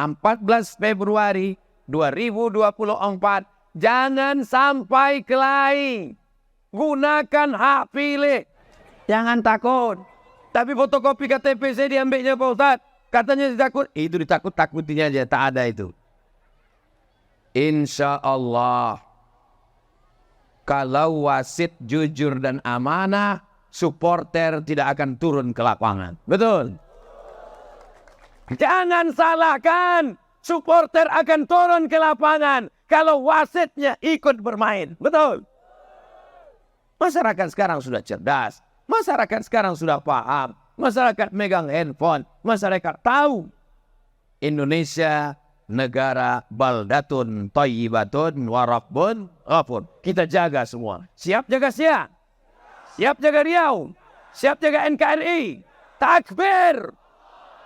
14 Februari 2024. Jangan sampai kelahi. Gunakan hak pilih. Jangan takut. Tapi fotokopi KTP saya diambilnya Pak Ustadz. Katanya ditakut. Itu ditakut-takutinya aja. Tak ada itu. Insya Allah. Kalau wasit jujur dan amanah, supporter tidak akan turun ke lapangan. Betul. Jangan salahkan. Supporter akan turun ke lapangan kalau wasitnya ikut bermain. Betul. Masyarakat sekarang sudah cerdas. Masyarakat sekarang sudah paham. Masyarakat megang handphone. Masyarakat tahu. Indonesia negara baldatun thayyibatun wa rabbun ghafur. Kita jaga semua. Siap jaga Siak. Siap jaga Riau. Siap jaga NKRI. Takbir.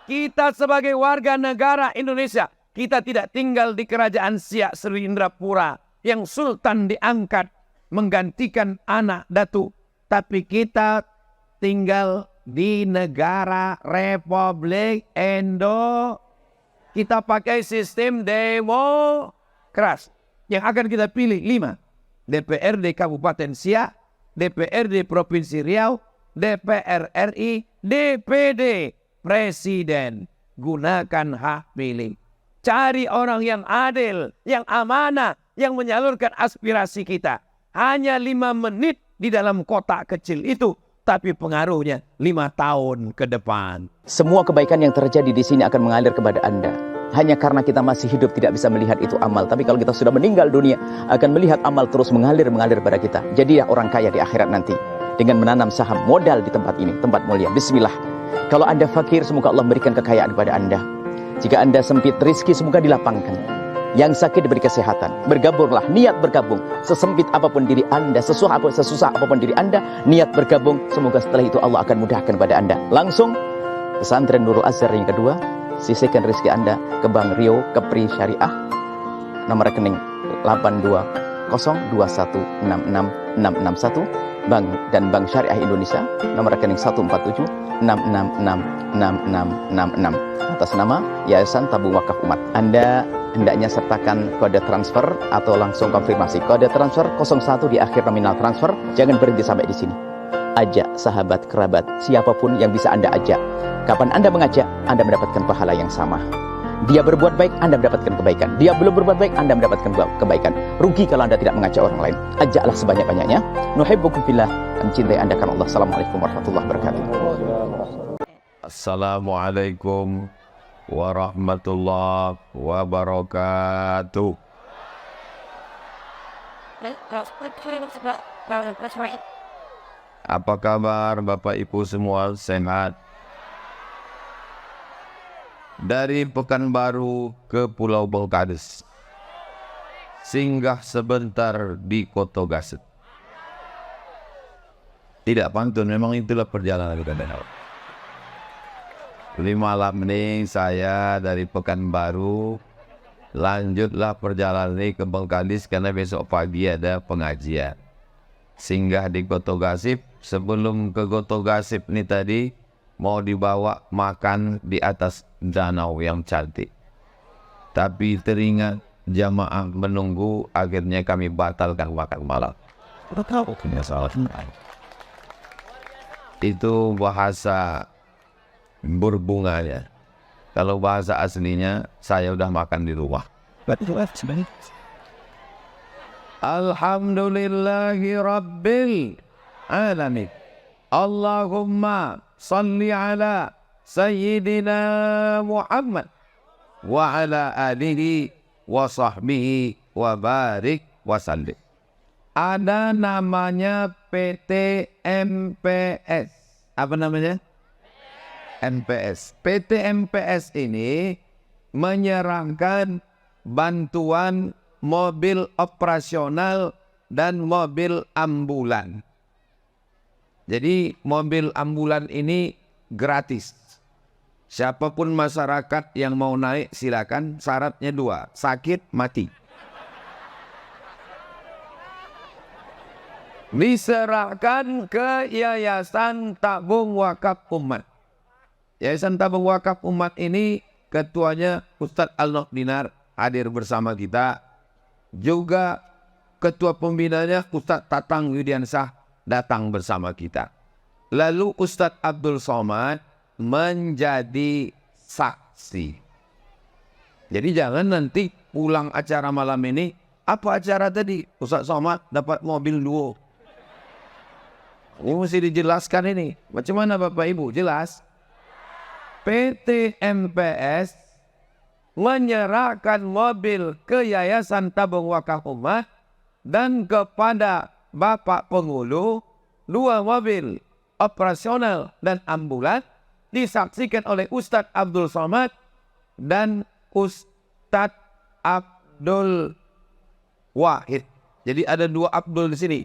Kita sebagai warga negara Indonesia. Kita tidak tinggal di kerajaan Siak Sri Indrapura yang sultan diangkat menggantikan anak datu. Tapi kita tinggal di negara Republik Indo. Kita pakai sistem demokrasi. Yang akan kita pilih 5. DPRD Kabupaten Siak, DPRD Provinsi Riau, DPR RI, DPD Presiden. Gunakan hak pilih. Cari orang yang adil, yang amanah, yang menyalurkan aspirasi kita. Hanya 5 menit di dalam kotak kecil itu, tapi pengaruhnya 5 tahun ke depan. Semua kebaikan yang terjadi di sini akan mengalir kepada Anda. Hanya karena kita masih hidup tidak bisa melihat itu amal. Tapi kalau kita sudah meninggal dunia, akan melihat amal terus mengalir pada kita. Jadi ya orang kaya di akhirat nanti. Dengan menanam saham modal di tempat ini, tempat mulia. Bismillah. Kalau Anda fakir, semoga Allah memberikan kekayaan kepada Anda. Jika Anda sempit rezeki, semoga dilapangkan. Yang sakit diberi kesehatan. Bergabunglah, niat bergabung. Sesempit apapun diri Anda, sesusah apapun diri Anda, niat bergabung. Semoga setelah itu Allah akan mudahkan pada Anda. Langsung pesantren Nurul Azhar yang kedua, sisihkan rezeki Anda ke Bank Rio Kepri Syariah. Nomor rekening 82021666661. Bank dan Bank Syariah Indonesia. Nomor rekening 147666666. Atas nama Yayasan Tabung Wakaf Umat. Anda hendaknya sertakan kode transfer atau langsung konfirmasi. Kode transfer 01 di akhir nominal transfer. Jangan berhenti sampai di sini. Ajak sahabat, kerabat, siapapun yang bisa Anda ajak. Kapan Anda mengajak, Anda mendapatkan pahala yang sama. Dia berbuat baik, Anda mendapatkan kebaikan. Dia belum berbuat baik, Anda mendapatkan kebaikan. Rugi kalau Anda tidak mengajak orang lain. Ajaklah sebanyak-banyaknya. Nuhibbukum fillah. Kami cintai Anda karena Allah. Assalamualaikum warahmatullahi wabarakatuh. Assalamualaikum warahmatullahi wabarakatuh. Apa kabar Bapak Ibu semua, sehat? Dari Pekanbaru ke Pulau Bengkades, singgah sebentar di Koto Gaset. Tidak pantun, memang itulah perjalanan kita. Di malam ini saya dari Pekanbaru lanjutlah perjalanan ini ke Bengkades karena besok pagi ada pengajian. Singgah di Koto Gasip. Sebelum ke Koto Gasip ini tadi mau dibawa makan di atas danau yang cantik. Tapi teringat jamaah menunggu, akhirnya kami batalkan makan malam. Itu bahasa berbunganya. Kalau bahasa aslinya saya udah makan di rumah. Alhamdulillahi Rabbil Alamin. Allahumma salli ala Sayyidina Muhammad wa ala alihi wa sahbihi wa barik wa sallim. Ada namanya PT MPS. Apa namanya? MPS. PT MPS ini menyerahkan bantuan mobil operasional dan mobil ambulan. Jadi mobil ambulan ini gratis. Siapapun masyarakat yang mau naik silakan. Syaratnya 2, sakit mati. Diserahkan ke Yayasan Tabung Wakaf Umat. Yayasan Tabung Wakaf Umat ini ketuanya Ustadz Al-Nok Dinar hadir bersama kita. Juga ketua pembinanya Ustadz Tatang Yudiansah datang bersama kita. Lalu Ustadz Abdul Somad menjadi saksi. Jadi jangan nanti pulang acara malam ini, apa acara tadi? Ustadz Somad dapat mobil duo. Ini mesti dijelaskan ini. Macam mana Bapak Ibu? Jelas? PT MPS menyerahkan mobil ke Yayasan Tabung Wakaf Umat dan kepada Bapak Penghulu 2 mobil operasional dan ambulan disaksikan oleh Ustadz Abdul Somad dan Ustadz Abdul Wahid. Jadi ada 2 Abdul di sini.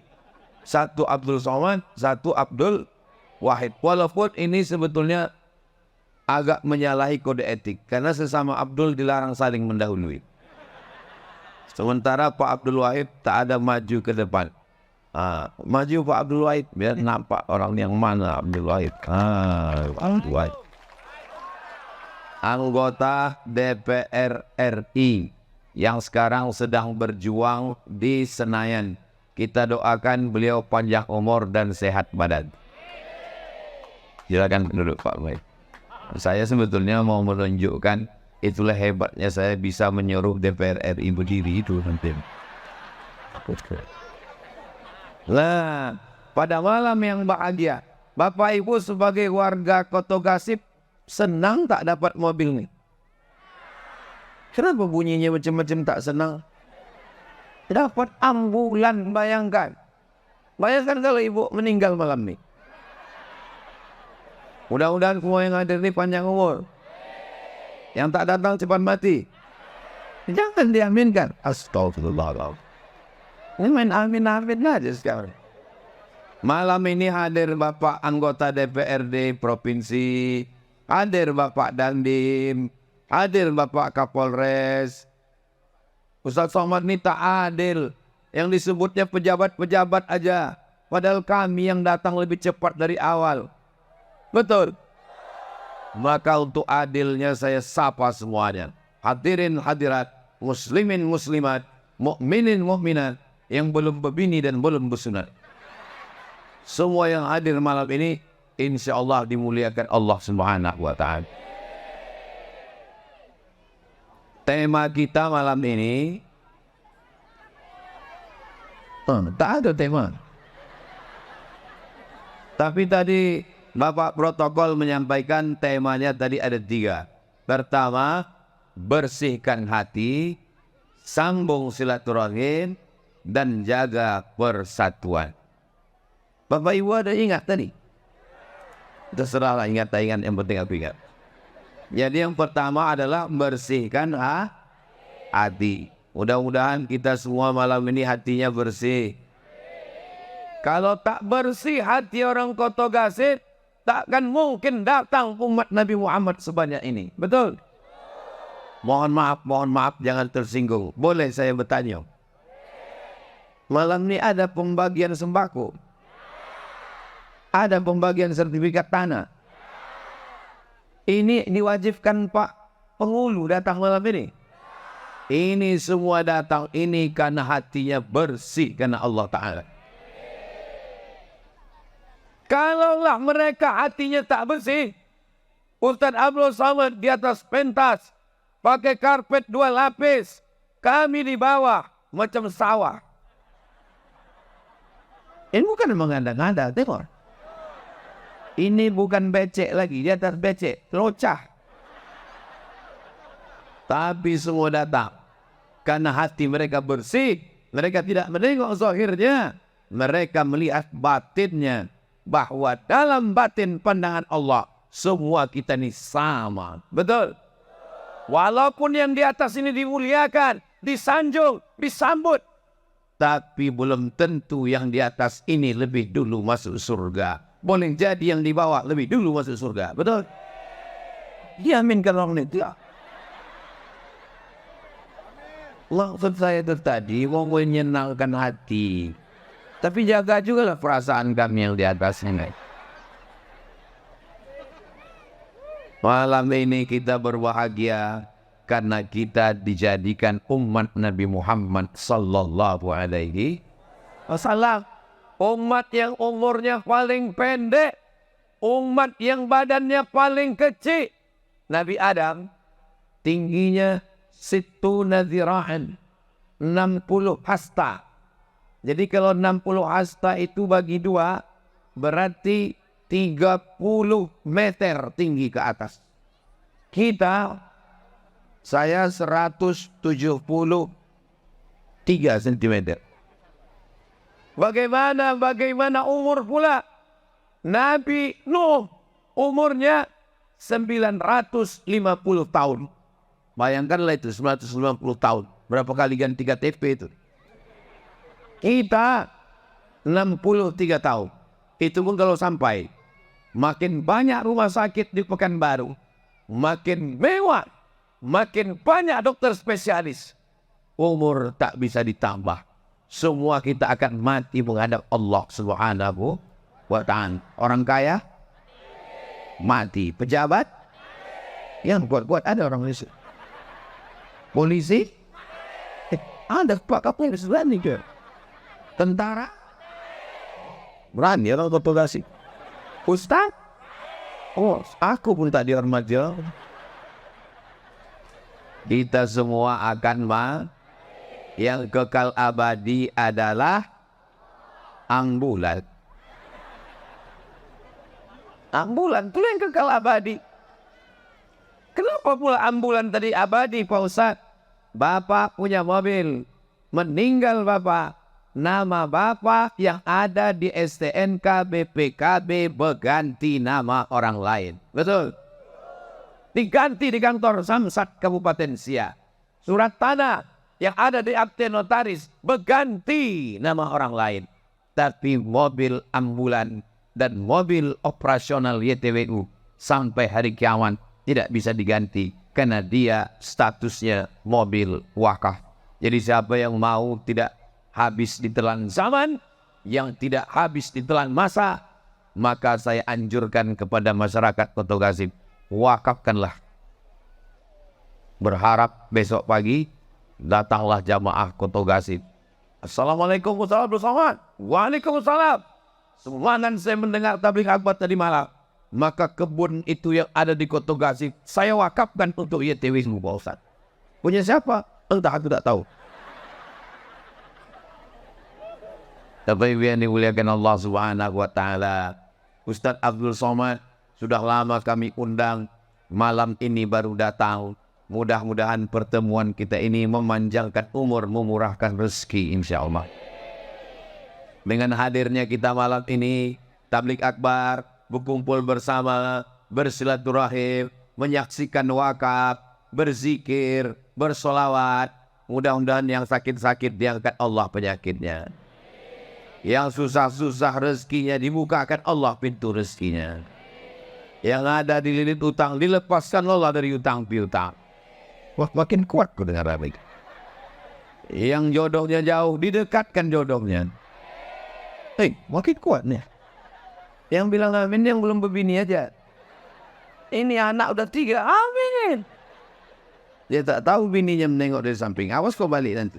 Satu Abdul Somad, satu Abdul Wahid. Walaupun ini sebetulnya agak menyalahi kode etik. Karena sesama Abdul dilarang saling mendahului. Sementara Pak Abdul Wahid tak ada maju ke depan. Maju Pak Abdul Wahid biar nampak orang yang mana Abdul Wahid. Abdul Wahid. Anggota DPR RI yang sekarang sedang berjuang di Senayan. Kita doakan beliau panjang umur dan sehat badan. Silakan duduk Pak Wahid. Saya sebetulnya mau menunjukkan itulah hebatnya saya bisa menyuruh DPR RI berdiri itu nanti. Nah, pada malam yang bahagia, Bapak Ibu sebagai warga Koto Gasip senang tak dapat mobil nih? Kenapa bunyinya macam-macam tak senang? Dapat ambulan, bayangkan. Bayangkan kalau ibu meninggal malam nih. Mudah-mudahan semua yang hadir ini panjang umur. Yang tak datang cepat mati. Jangan diaminkan. Astagfirullah. Ini main amin-amin aja sekarang. Malam ini hadir Bapak anggota DPRD Provinsi, hadir Bapak Dandim, hadir Bapak Kapolres. Ustadz Somad ini tak adil. Yang disebutnya pejabat-pejabat aja. Padahal kami yang datang lebih cepat dari awal. Betul. Maka untuk adilnya saya sapa semuanya. Hadirin hadirat, muslimin muslimat, mukminin mukminat yang belum berbini dan belum bersunat. Semua yang hadir malam ini insya Allah dimuliakan Allah Subhanahu wa ta'ala. Tema kita malam ini tak ada tema. Tapi tadi Bapak protokol menyampaikan temanya tadi ada 3. Pertama, bersihkan hati, sambung silaturahim, dan jaga persatuan. Bapak Ibu ada ingat tadi? Terserahlah ingat tak ingat, yang penting aku ingat. Jadi yang pertama adalah bersihkan hati. Mudah-mudahan kita semua malam ini hatinya bersih. Kalau tak bersih hati orang Koto Gasip, takkan mungkin datang umat Nabi Muhammad sebanyak ini. Betul? Mohon maaf, jangan tersinggung. Boleh saya bertanya? Malam ini ada pembagian sembako. Ada pembagian sertifikat tanah. Ini diwajibkan Pak Penghulu datang malam ini. Ini semua datang ini karena hatinya bersih karena Allah Ta'ala. Kalaulah mereka hatinya tak bersih, Ustadz Abdul Somad di atas pentas, pakai karpet 2 lapis, kami di bawah macam sawah. Ini bukan mengada-ngada, tengok. Ini bukan becek lagi, di atas becek, locah. Tapi semua datang karena hati mereka bersih. Mereka tidak menengok zahirnya, mereka melihat batinnya. Bahwa dalam batin pandangan Allah, semua kita ini sama. Betul? Walaupun yang di atas ini dimuliakan, disanjung, disambut, tapi belum tentu yang di atas ini lebih dulu masuk surga. Boleh jadi yang di bawah lebih dulu masuk surga. Betul? Diaminkan orang itu. Maksud saya itu tadi mau menyenangkan hati. Tapi jaga juga lah perasaan kami yang di atas ini. Malam ini kita berbahagia karena kita dijadikan umat Nabi Muhammad sallallahu alaihi wasallam. Umat yang umurnya paling pendek, umat yang badannya paling kecil. Nabi Adam tingginya sittuna dzira'an, 60 hasta. Jadi kalau 60 hasta itu bagi dua, berarti 30 meter tinggi ke atas. Saya 173 cm. Bagaimana umur pula? Nabi Nuh umurnya 950 tahun. Bayangkanlah itu 950 tahun. Berapa kali ganti KTP itu? Kita 63 tahun. Itu pun kalau sampai. Makin banyak rumah sakit di Pekanbaru, makin mewah, makin banyak dokter spesialis. Umur tak bisa ditambah. Semua kita akan mati menghadap Allah Subhanahu wa ta'ala. Orang kaya mati. Pejabat yang kuat-kuat ada orang Indonesia. Polisi ada Pak Kapolri berani ke. Tentara berani orang kontroversi. Ustaz, oh aku pun tak dihormati. Kita semua akan yang kekal abadi adalah ambulan. Ambulan itu yang kekal abadi. Kenapa pula ambulan tadi abadi, Pak Ustaz? Bapak punya mobil, meninggal Bapak. Nama Bapak yang ada di STNK BPKB berganti nama orang lain. Betul? Diganti di kantor Samsat Kabupaten Siak. Surat tanah yang ada di akte notaris berganti nama orang lain. Tapi mobil ambulan dan mobil operasional YTWU sampai hari kiamat tidak bisa diganti karena dia statusnya mobil wakaf. Jadi siapa yang mau tidak habis ditelan zaman, yang tidak habis ditelan masa, maka saya anjurkan kepada masyarakat Kota Gazib, wakafkanlah. Berharap besok pagi datanglah jamaah Kota Gazib. Assalamualaikum warahmatullahi wabarakatuh. Waalaikumsalam. Semalam saya mendengar tabligh akbar tadi malam, maka kebun itu yang ada di Kota Gazib saya wakafkan untuk YTW Pak Ustaz. Punya siapa? Entah, aku tak tahu. Tapi yang dimuliakan Allah Subhanahu wa ta'ala, Ustaz Abdul Somad sudah lama kami undang, malam ini baru datang. Mudah-mudahan pertemuan kita ini memanjangkan umur, memurahkan rezeki insya-Allah. Dengan hadirnya kita malam ini, tabligh akbar, berkumpul bersama, bersilaturahim, menyaksikan wakaf, berzikir, bersolawat. Mudah-mudahan yang sakit-sakit diangkat Allah penyakitnya. Yang susah-susah rezekinya dibukakan Allah pintu rezekinya. Yang ada dililit utang dilepaskan Allah dari utang piutang. Wah, makin kuat ku dengar baik. Yang jodohnya jauh didekatkan jodohnya. Makin kuat nih. Yang bilang amin yang belum berbini aja. Ini anak udah 3, amin. Dia tak tahu bininya menengok dari samping. Awas kau balik nanti.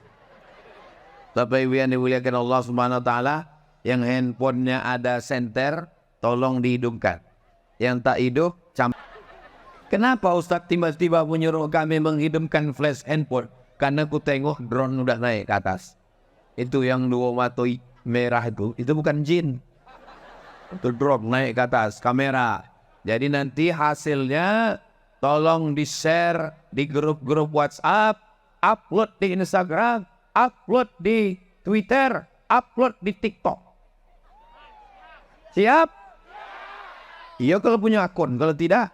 Bapak Ibu yang dimuliakan Allah Subhanahu wa ta'ala, yang handphonenya ada senter, tolong dihidupkan. Yang tak hidup, Kenapa Ustaz tiba-tiba menyuruh kami menghidupkan flash handphone? Karena ku tengok drone udah naik ke atas. Itu yang 2 mata merah itu bukan jin. Itu drone naik ke atas, kamera. Jadi nanti hasilnya tolong di-share di grup-grup WhatsApp, upload di Instagram, upload di Twitter, upload di TikTok. Siap? Iya kalau punya akun, kalau tidak,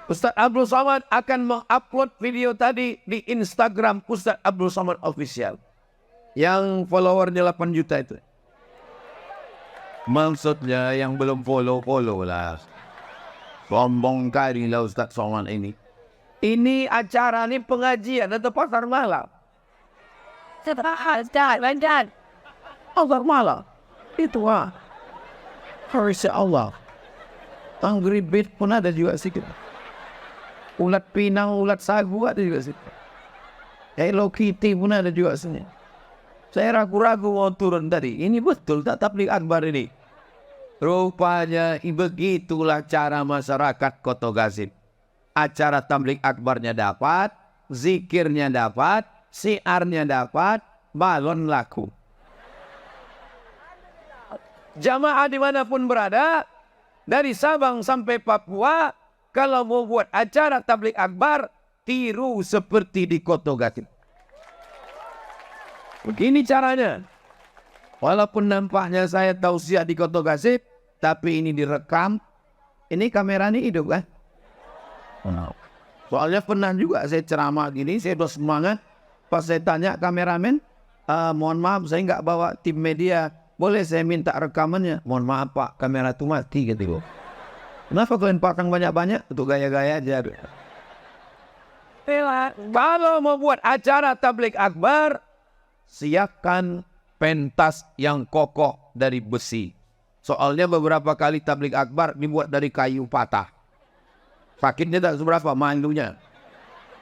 Ustaz Abdul Somad akan mengupload video tadi di Instagram Ustaz Abdul Somad Official. Yang followernya 8 juta itu. Maksudnya yang belum follow lah. Sombong kali lah Ustaz Somad ini. Ini acara ini pengajian atau pasar malam? Pasar malam. Itu harusnya Allah. Angry Bird pun ada juga sedikit. Ulat pinang, ulat sagu ada juga sedikit. Hello Kitty pun ada juga sini. Saya ragu-ragu mau turun tadi. Ini betul tak tabligh akbar ini? Rupanya begitulah cara masyarakat Koto Gazip. Acara tabligh akbarnya dapat, zikirnya dapat, siarnya dapat, balon laku. Jamaah dimanapun berada, dari Sabang sampai Papua, kalau mau buat acara tabligh akbar, tiru seperti di Koto Gazip. Begini caranya. Walaupun nampaknya saya tausiah di Koto Gazip, tapi ini direkam. Ini kamera ini hidup kan? Soalnya pernah juga saya ceramah gini, saya udah semangat. Pas saya tanya kameramen, mohon maaf saya nggak bawa tim media, boleh saya minta rekamannya? Mohon maaf Pak, kamera itu mati gitu. Kenapa kalian pasang banyak-banyak? Untuk gaya-gaya aja. Kalau mau buat acara tabligh akbar, siapkan pentas yang kokoh dari besi. Soalnya beberapa kali tabligh akbar dibuat dari kayu patah. Sakitnya tak seberapa, mandunya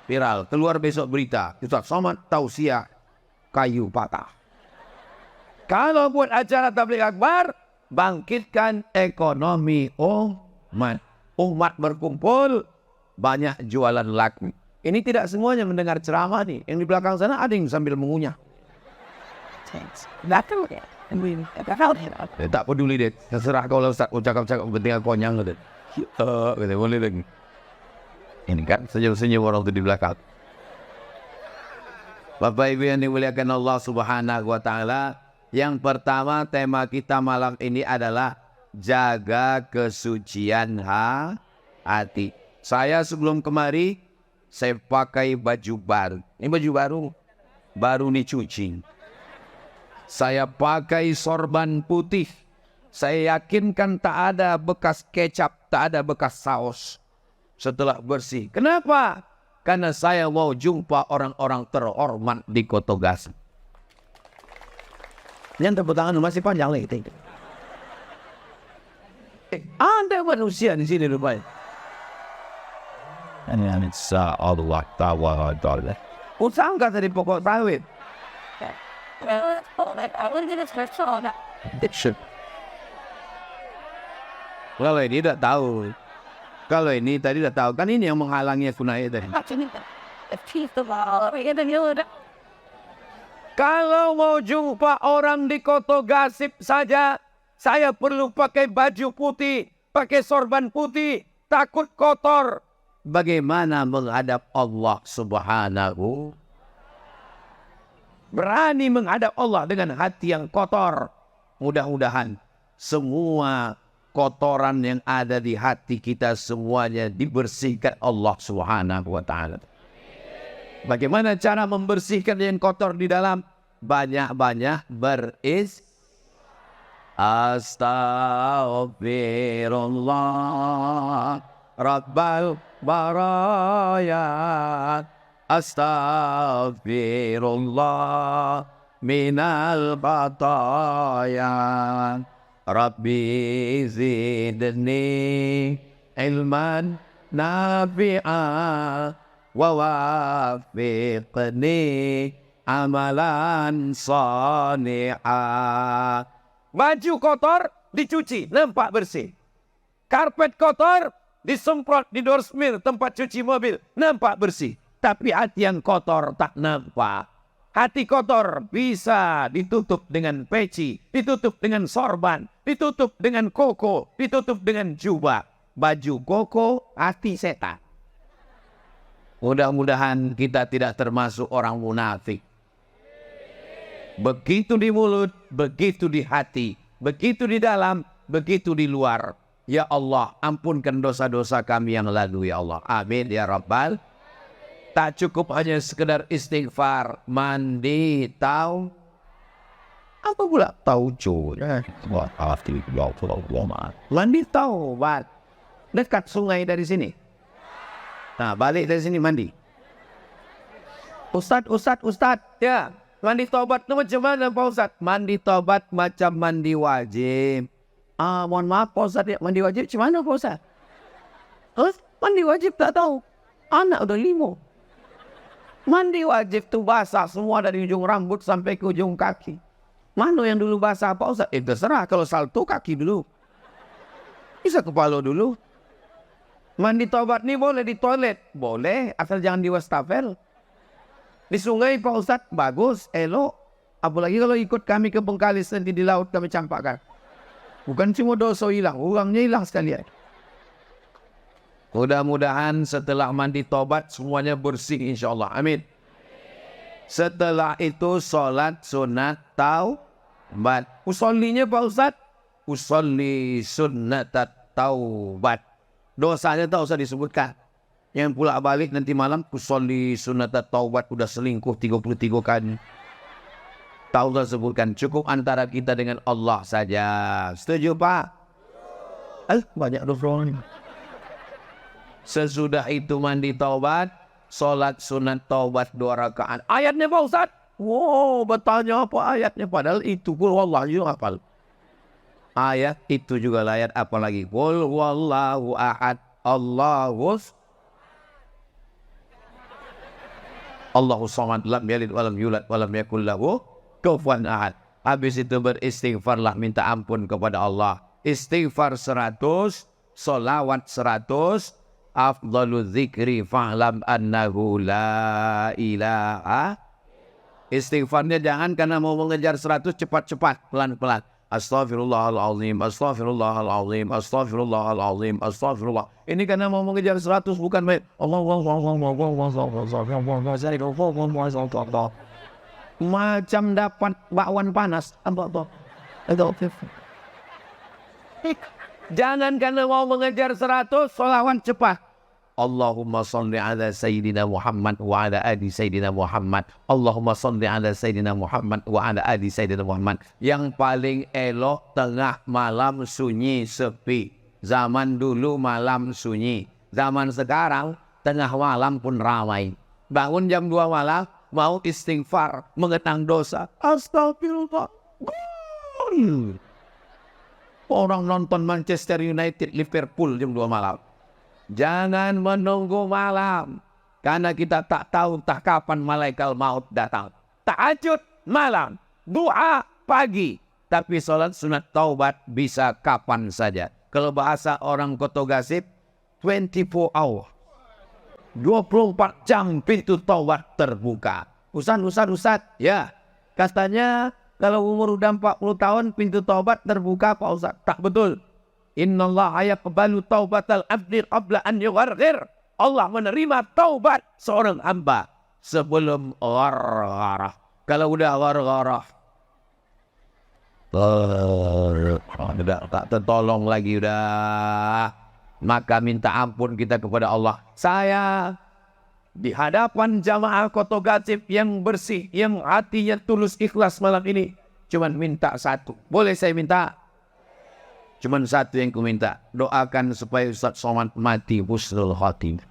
viral, keluar besok berita, Ustaz Somad tausiah kayu patah. Kalau buat acara tabligh akbar, bangkitkan ekonomi umat. Umat berkumpul, banyak jualan laku. Ini tidak semuanya mendengar ceramah nih. Yang di belakang sana ada yang sambil mengunyah. Tak peduli deh. Terserah kalau Ustaz cakap-cakap kepentingan konyang gitu. Boleh lagi. Ini kan senyum-senyum orang itu di belakang. Bapak Ibu yang dimuliakan Allah Subhanahu wa taala, yang pertama tema kita malam ini adalah jaga kesucian hati. Saya sebelum kemari saya pakai baju baru. Ini baju baru dicuci. Saya pakai sorban putih. Saya yakinkan tak ada bekas kecap, tak ada bekas saus setelah bersih. Kenapa? Karena saya mau jumpa orang-orang terhormat di Koto Gazip. Yang tepuk tangan masih panjang lagi. Anda manusia di sini rupanya. And it's Allah Ta'ala. Usaha nggak dari pokok sawit? Kalau ini tidak tahu. Kalau ini tadi tidak tahu. Kan ini yang menghalangi kunai tadi. Kalau mau jumpa orang di Koto Gazip saja, saya perlu pakai baju putih, pakai sorban putih, takut kotor. Bagaimana menghadap Allah Subhanahu? Berani menghadap Allah dengan hati yang kotor. Mudah-mudahan semua kotoran yang ada di hati kita semuanya dibersihkan Allah Subhanahu wa taala. Bagaimana cara membersihkan yang kotor di dalam? Banyak-banyak Astaghfirullah Rabbal barayat, astaghfirullah minal bataya, Rabbi zidni ilman nafi'a wa wafiqni amalan sani'a. Baju kotor dicuci, nampak bersih. Karpet kotor disemprot di doorsmear tempat cuci mobil, nampak bersih. Tapi hati yang kotor tak nampak. Hati kotor bisa ditutup dengan peci, ditutup dengan sorban, ditutup dengan koko, ditutup dengan jubah. Baju koko, hati setan. Mudah-mudahan kita tidak termasuk orang munafik. Begitu di mulut, begitu di hati, begitu di dalam, begitu di luar. Ya Allah, ampunkan dosa-dosa kami yang lalu ya Allah. Amin ya Rabbal. Tak cukup hanya sekedar istighfar, mandi, tahu. Apa pula tauco? Mandi taubat. Dekat sungai dari sini. Nah, balik dari sini mandi. Ustaz. Ya, mandi taubat itu macam mana Pak Ustaz? Mandi taubat macam mandi wajib. Mohon maaf Pak Ustaz, ya, mandi wajib macam mana Pak Ustaz? Hah? Mandi wajib tak tahu. Anak udah 5. Mandi wajib tuh basah semua dari ujung rambut sampai ke ujung kaki. Mana yang dulu basah Pak Ustaz? Terserah, kalau salto kaki dulu. Bisa kepala dulu. Mandi taubat nih boleh di toilet? Boleh, asal jangan di wastafel. Di sungai Pak Ustaz, bagus, elok. Apalagi kalau ikut kami ke Bengkalis nanti di laut kami campakkan. Bukan cuma dosa hilang, orangnya hilang sekalian. Mudah-mudahan setelah mandi taubat semuanya bersih insyaAllah. Amin. Setelah itu solat sunat taubat. Usollinya Pak Ustaz? Usolli sunat taubat. Dosanya tak usah disebutkan. Yang pulak balik nanti malam usolli sunat taubat udah selingkuh 33 kali. Tak usah sebutkan. Cukup antara kita dengan Allah saja. Setuju Pak? Banyak dosa. Sesudah itu mandi taubat, solat sunat taubat 2 rakaat. Ayatnya Pak Ustaz? Wow, bertanya apa ayatnya? Padahal itu pun wallah juga hafal. Ayat itu juga ayat apa lagi? Qul wallahu ahad, Allahus samad, lam yalid walam yulad walam yakul lahu kufuwan ahad. Habis itu beristighfarlah, minta ampun kepada Allah. Istighfar 100, solawat 100. Afdalu dzikri fa'lam annahu la ilaha. Istighfarnya jangan karena mau mengejar 100 cepat-cepat, pelan-pelan. Astaghfirullahaladzim, astaghfirullahaladzim, astaghfirullahaladzim, astagfirullah. Ini karena mau mengejar 100 bukan baik. Macam dapat bakwan panas. Jangan karena mau mengejar 100 sholawat cepat. Allahumma salli ala Sayyidina Muhammad wa ala ali Sayyidina Muhammad. Allahumma salli ala Sayyidina Muhammad wa ala ali Sayyidina Muhammad. Yang paling elok tengah malam sunyi sepi. Zaman dulu malam sunyi. Zaman sekarang tengah malam pun ramai. Bangun jam 2 malam mau istighfar, mengenang dosa. Astagfirullah. Orang nonton Manchester United, Liverpool jam 2 malam. Jangan menunggu malam. Karena kita tak tahu tak kapan malaikat maut datang. Tahajud malam. Doa pagi. Tapi sholat sunat taubat bisa kapan saja. Kalau bahasa orang Koto Gasip, 24 hour. 24 jam pintu taubat terbuka. Ustaz. Ya, katanya kalau umur udah 40 tahun, pintu taubat terbuka Pak Ustaz. Tak betul. Innallaha yaqbalu taubatal abdi qabla an yugharghir. Allah menerima taubat seorang hamba sebelum ghargharah. Kalau udah ghargharah, udah tak tertolong lagi udah. Maka minta ampun kita kepada Allah. Saya di hadapan jamaah Koto Gasip yang bersih, yang hatinya tulus ikhlas malam ini, cuman minta satu. Boleh saya minta? Cuman satu yang ku minta. Doakan supaya Ustaz Somad mati husnul khatimah.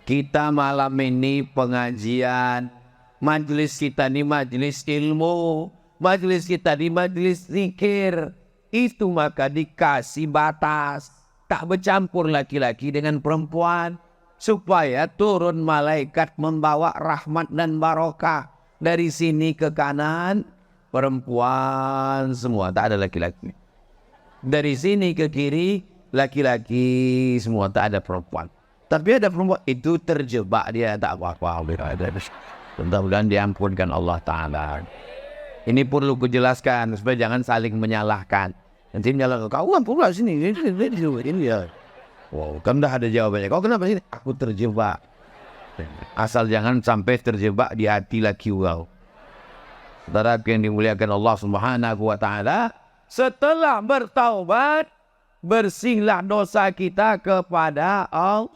Kita malam ini pengajian. Majelis kita ini majelis ilmu. Majelis kita ini majelis zikir. Itu maka dikasih batas. Tak bercampur laki-laki dengan perempuan. Supaya turun malaikat membawa rahmat dan barokah. Dari sini ke kanan, perempuan semua. Tak ada laki-laki. Dari sini ke kiri, laki-laki semua. Tak ada perempuan. Tapi ada perempuan. Itu terjebak dia. Tak apa-apa. Mudah-mudahan diampunkan Allah Ta'ala. Ini perlu kujelaskan. Supaya jangan saling menyalahkan. Nanti menyalahkan. Kau kan pula sini. Ini ya. Wow, kan dah ada jawabannya. Kau kenapa sini? Aku terjebak. Asal jangan sampai terjebak di hati laki kau. Saudara yang dimuliakan Allah Subhanahu wa Ta'ala, setelah bertaubat, bersihlah dosa kita kepada Allah.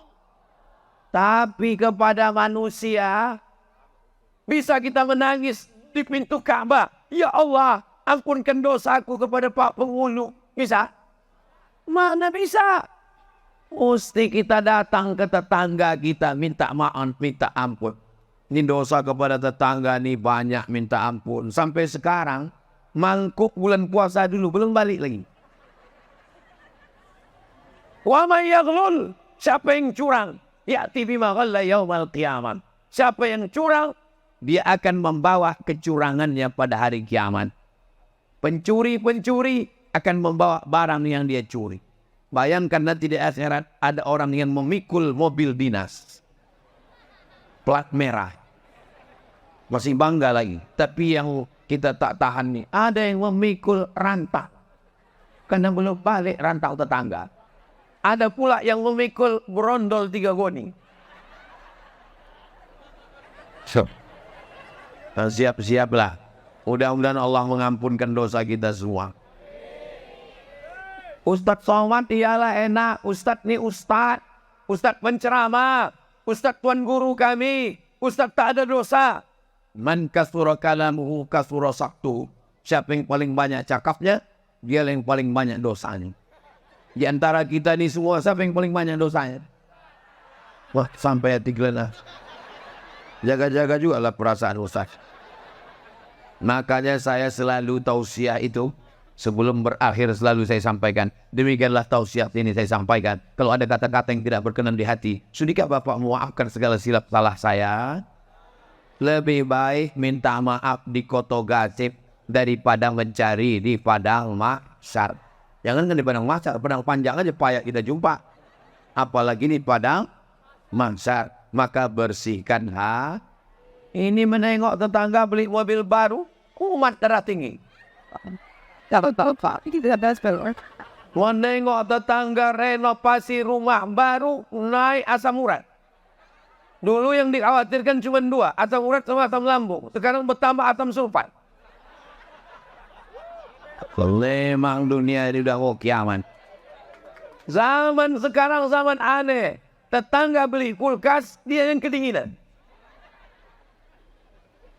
Tapi kepada manusia, bisa kita menangis di pintu Ka'bah. Ya Allah, ampunkan dosaku kepada Pak Penghulu. Bisa? Mana bisa? Mesti kita datang ke tetangga kita, minta maaf, minta ampun. Ini dosa kepada tetangga nih banyak, minta ampun. Sampai sekarang, mangkuk bulan puasa dulu, belum balik lagi. Wa may yaghlul, siapa yang curang, ya'ti bima ghalla yaumal qiyamah. Siapa yang curang, dia akan membawa kecurangannya pada hari kiamat. Pencuri-pencuri akan membawa barang yang dia curi. Bayangkan nanti di akhirat ada orang yang memikul mobil dinas, plat merah, masih bangga lagi. Tapi yang kita tak tahan nih, ada yang memikul rantau karena belum balik rantau tetangga. Ada pula yang memikul berondol 3 goni. Siap-siaplah. Mudah-mudahan Allah mengampunkan dosa kita semua. Ustadz Somad ialah enak. Ustadz nih Ustadz. Ustadz penceramah. Ustadz tuan guru kami. Ustadz tak ada dosa. Man kasura kalamuhu kasura saktu. Siapa yang paling banyak cakapnya, dia yang paling banyak dosanya. Di antara kita ini semua, siapa yang paling banyak dosanya? Wah, sampai hati gelenas. Jaga-jaga juga lah perasaan Ustaz. Makanya saya selalu tausiah itu, sebelum berakhir selalu saya sampaikan. Demikianlah tausiah ini saya sampaikan. Kalau ada kata-kata yang tidak berkenan di hati, sudahkah Bapak memaafkan segala silap salah saya? Lebih baik minta maaf di koto gasip daripada mencari di padang mahsyar. Jangan kan di padang mahsyar, padang panjang aja payah kita jumpa. Apalagi di padang mahsyar. Maka bersihkan ini menengok tetangga beli mobil baru, umat darah tinggi. Menengok tetangga renovasi rumah baru, naik asam urat. Dulu yang dikhawatirkan cuma 2, asam urat sama asam lambung. Sekarang bertambah asam sulfat. Memang dunia ini udah mau kiamat. Zaman sekarang zaman aneh. Tetangga beli kulkas, dia yang kedinginan.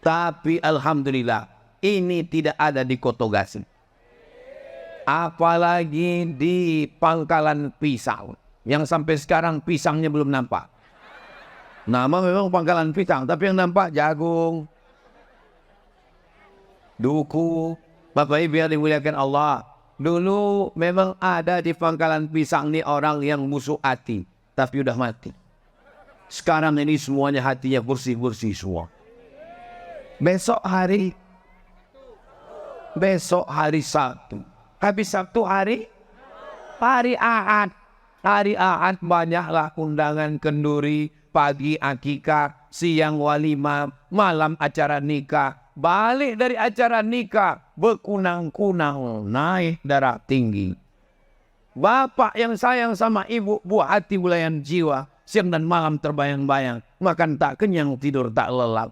Tapi alhamdulillah, ini tidak ada di Koto Gasing. Apalagi di Pangkalan Pisang. Yang sampai sekarang pisangnya belum nampak. Nama memang Pangkalan Pisang, tapi yang nampak jagung, duku. Bapak Ibu yang dimuliakan Allah, dulu memang ada di Pangkalan Pisang nih orang yang musuh hati, tapi udah mati. Sekarang ini semuanya hatinya bersih-bersih semua. Besok hari Sabtu. Habis Sabtu hari Ahad. Hari Ahad banyaklah undangan kenduri, pagi akikah, siang walimah, malam acara nikah. Balik dari acara nikah, berkunang-kunang, naik darah tinggi. Bapak yang sayang sama ibu, buah hati bulayan jiwa, siang dan malam terbayang-bayang, makan tak kenyang, tidur tak lelap.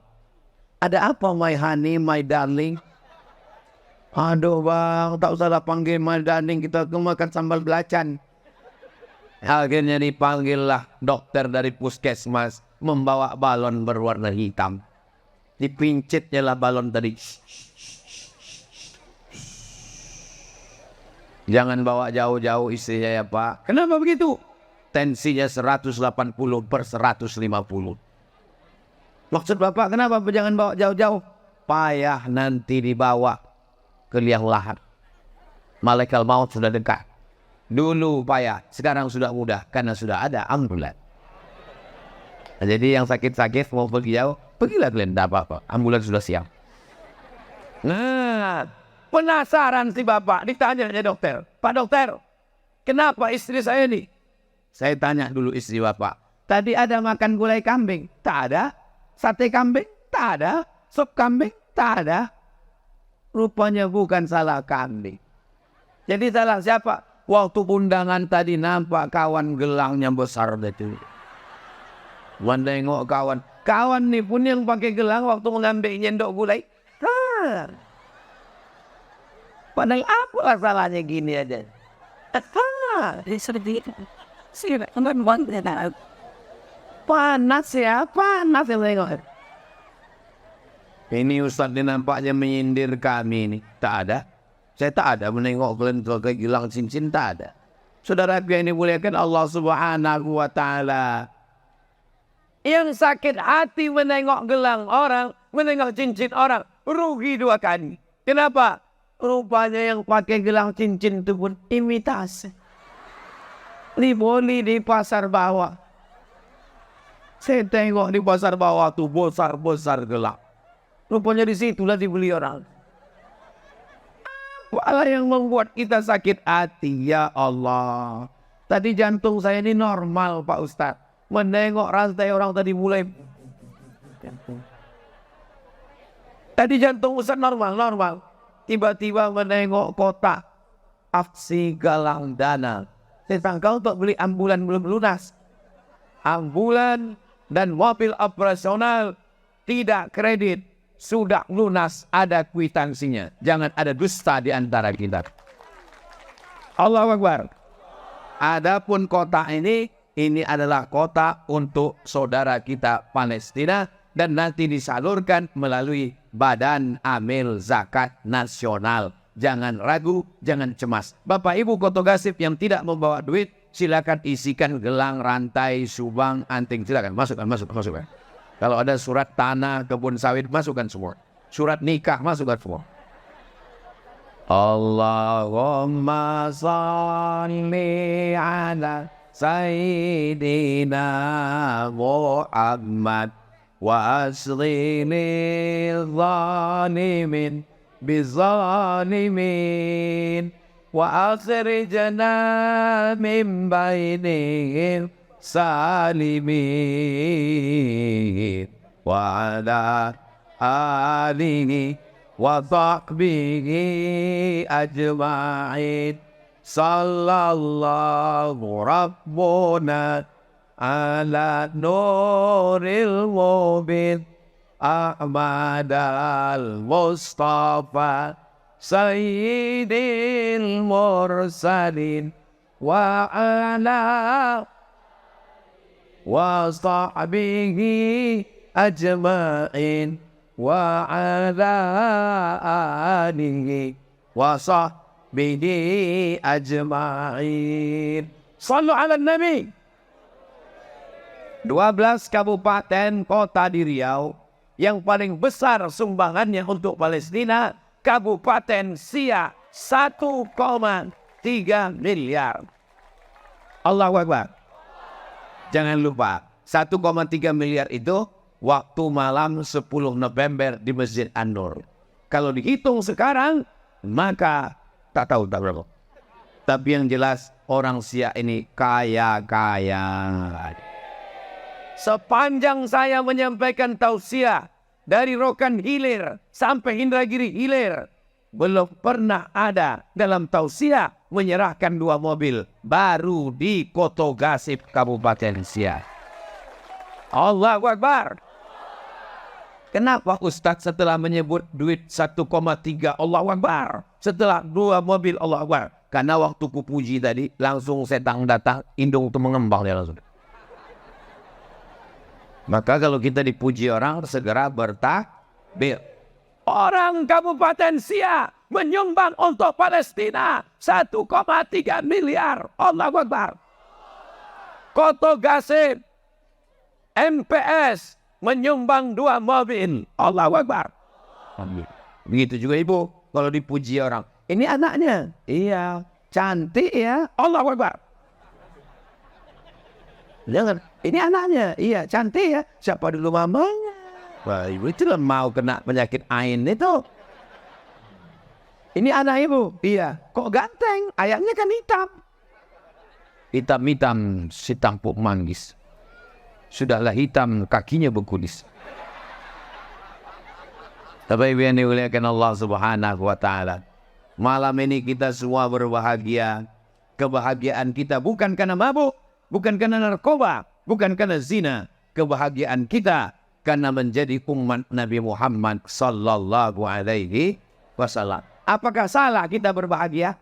Ada apa my honey, my darling? Aduh bang, tak usah panggil my darling, kita makan sambal belacan. Akhirnya dipanggillah dokter dari puskesmas, membawa balon berwarna hitam. Dipincitnya lah balon tadi. Jangan bawa jauh-jauh istrinya ya Pak. Kenapa begitu? Tensinya 180/150. Maksud Bapak kenapa jangan bawa jauh-jauh? Payah nanti dibawa ke liang lahat. Malaikat maut sudah dekat. Dulu payah, sekarang sudah mudah karena sudah ada ambulan. Nah, jadi yang sakit-sakit mau pergi jauh, pergilah kalian, tidak apa-apa. Ambulan sudah siap. Nah, penasaran si Bapak, ditanya ya dokter. Pak dokter, kenapa istri saya ini? Saya tanya dulu istri Bapak. Tadi ada makan gulai kambing? Tak ada. Sate kambing? Tak ada. Sup kambing? Tak ada. Rupanya bukan salah kambing. Jadi salah siapa? Waktu undangan tadi nampak kawan gelangnya besar itu. Menengok kawan. Kawan nih pun yang pakai gelang waktu mengambil nyendok gulai. Padahal apa salahnya gini aja. Panas ya, panas ya tengok. Ini Ustaz ini nampaknya menyindir kami ini. Tak ada. Saya tak ada menengok kalian pakai gelang cincin, tak ada. Saudara yang dimuliakan Allah Subhanahu wa Ta'ala. Yang sakit hati menengok gelang orang, menengok cincin orang, rugi 2 kali. Kenapa? Rupanya yang pakai gelang cincin itu pun imitasi. Boli di pasar bawah. Saya tengok di pasar bawah tuh besar-besar gelap. Rupanya di situlah dibeli orang. Apa yang membuat kita sakit hati, ya Allah. Tadi jantung saya ini normal, Pak Ustadz. Menengok rantai orang tadi mulai. Tadi jantung Ustadz normal. Tiba-tiba menengok kotak aksi galang dana. Saya sangka untuk beli ambulan belum lunas. Ambulan dan mobil operasional tidak kredit. Sudah lunas, ada kwitansinya. Jangan ada dusta di antara kita. Allahu Akbar. Adapun kota ini adalah kota untuk saudara kita Palestina dan nanti disalurkan melalui Badan Amil Zakat Nasional. Jangan ragu, jangan cemas. Bapak Ibu Koto Gasip yang tidak membawa duit, silakan isikan gelang, rantai, subang, anting. Silakan masukkan. Kalau ada surat tanah, kebun sawit, masukkan semua. Surat nikah, masukkan semua. Allahumma salli ala Sayyidina Muhammad wa aslinil zalimin bizalimin wa akhrijna min bainihim salimin wa ala alihi wa sahbihi ajma'in sallallahu rabbuna ala nuril mubin Ahmad al-Mustafa Sayyidil Mursalin wa ala wa sahbihi ajma'in wa ala alihi wa sahbihi ajma'in. Sallu ala Nabi. 12 kabupaten kota di Riau yang paling besar sumbangannya untuk Palestina, Kabupaten Siak 1,3 miliar. Allahu Akbar. Jangan lupa 1,3 miliar itu waktu malam 10 November di Masjid An-Nur. Kalau dihitung sekarang maka tak tahu berapa. Tapi yang jelas orang Siak ini kaya. Sepanjang saya menyampaikan tausiah dari Rokan Hilir sampai Indragiri Hilir, belum pernah ada dalam tausiah menyerahkan 2 mobil baru di Koto Gasip Kabupaten Siak. Allahu Akbar. Kenapa Ustadz setelah menyebut duit 1,3 Allahu Akbar, setelah 2 mobil Allahu Akbar? Karena waktu kupuji tadi langsung setan datang, hidung itu mengembang dia langsung. Maka kalau kita dipuji orang segera bertakbir. Orang Kabupaten Siak menyumbang untuk Palestina 1,3 miliar. Allahu Akbar. Koto Gasip MPS menyumbang 2 mobil. Allahu Akbar. Begitu juga Ibu. Kalau dipuji orang, ini anaknya. Iya, cantik ya. Allahu Akbar. Jangan, ini anaknya. Iya, cantik ya. Siapa dulu mamanya? Wah, Ibu itu mau kena penyakit ain itu. Ini anak Ibu. Iya. Kok ganteng? Ayahnya kan hitam. Hitam-hitam si tampuk manggis. Sudahlah hitam, kakinya berkulis. Tapi Ibu yang dimuliakan Allah Subhanahu wa Ta'ala, malam ini kita semua berbahagia. Kebahagiaan kita bukan karena mabuk, bukan karena narkoba, bukan karena zina. Kebahagiaan kita karena menjadi umat Nabi Muhammad sallallahu alaihi wasallam. Apakah salah kita berbahagia?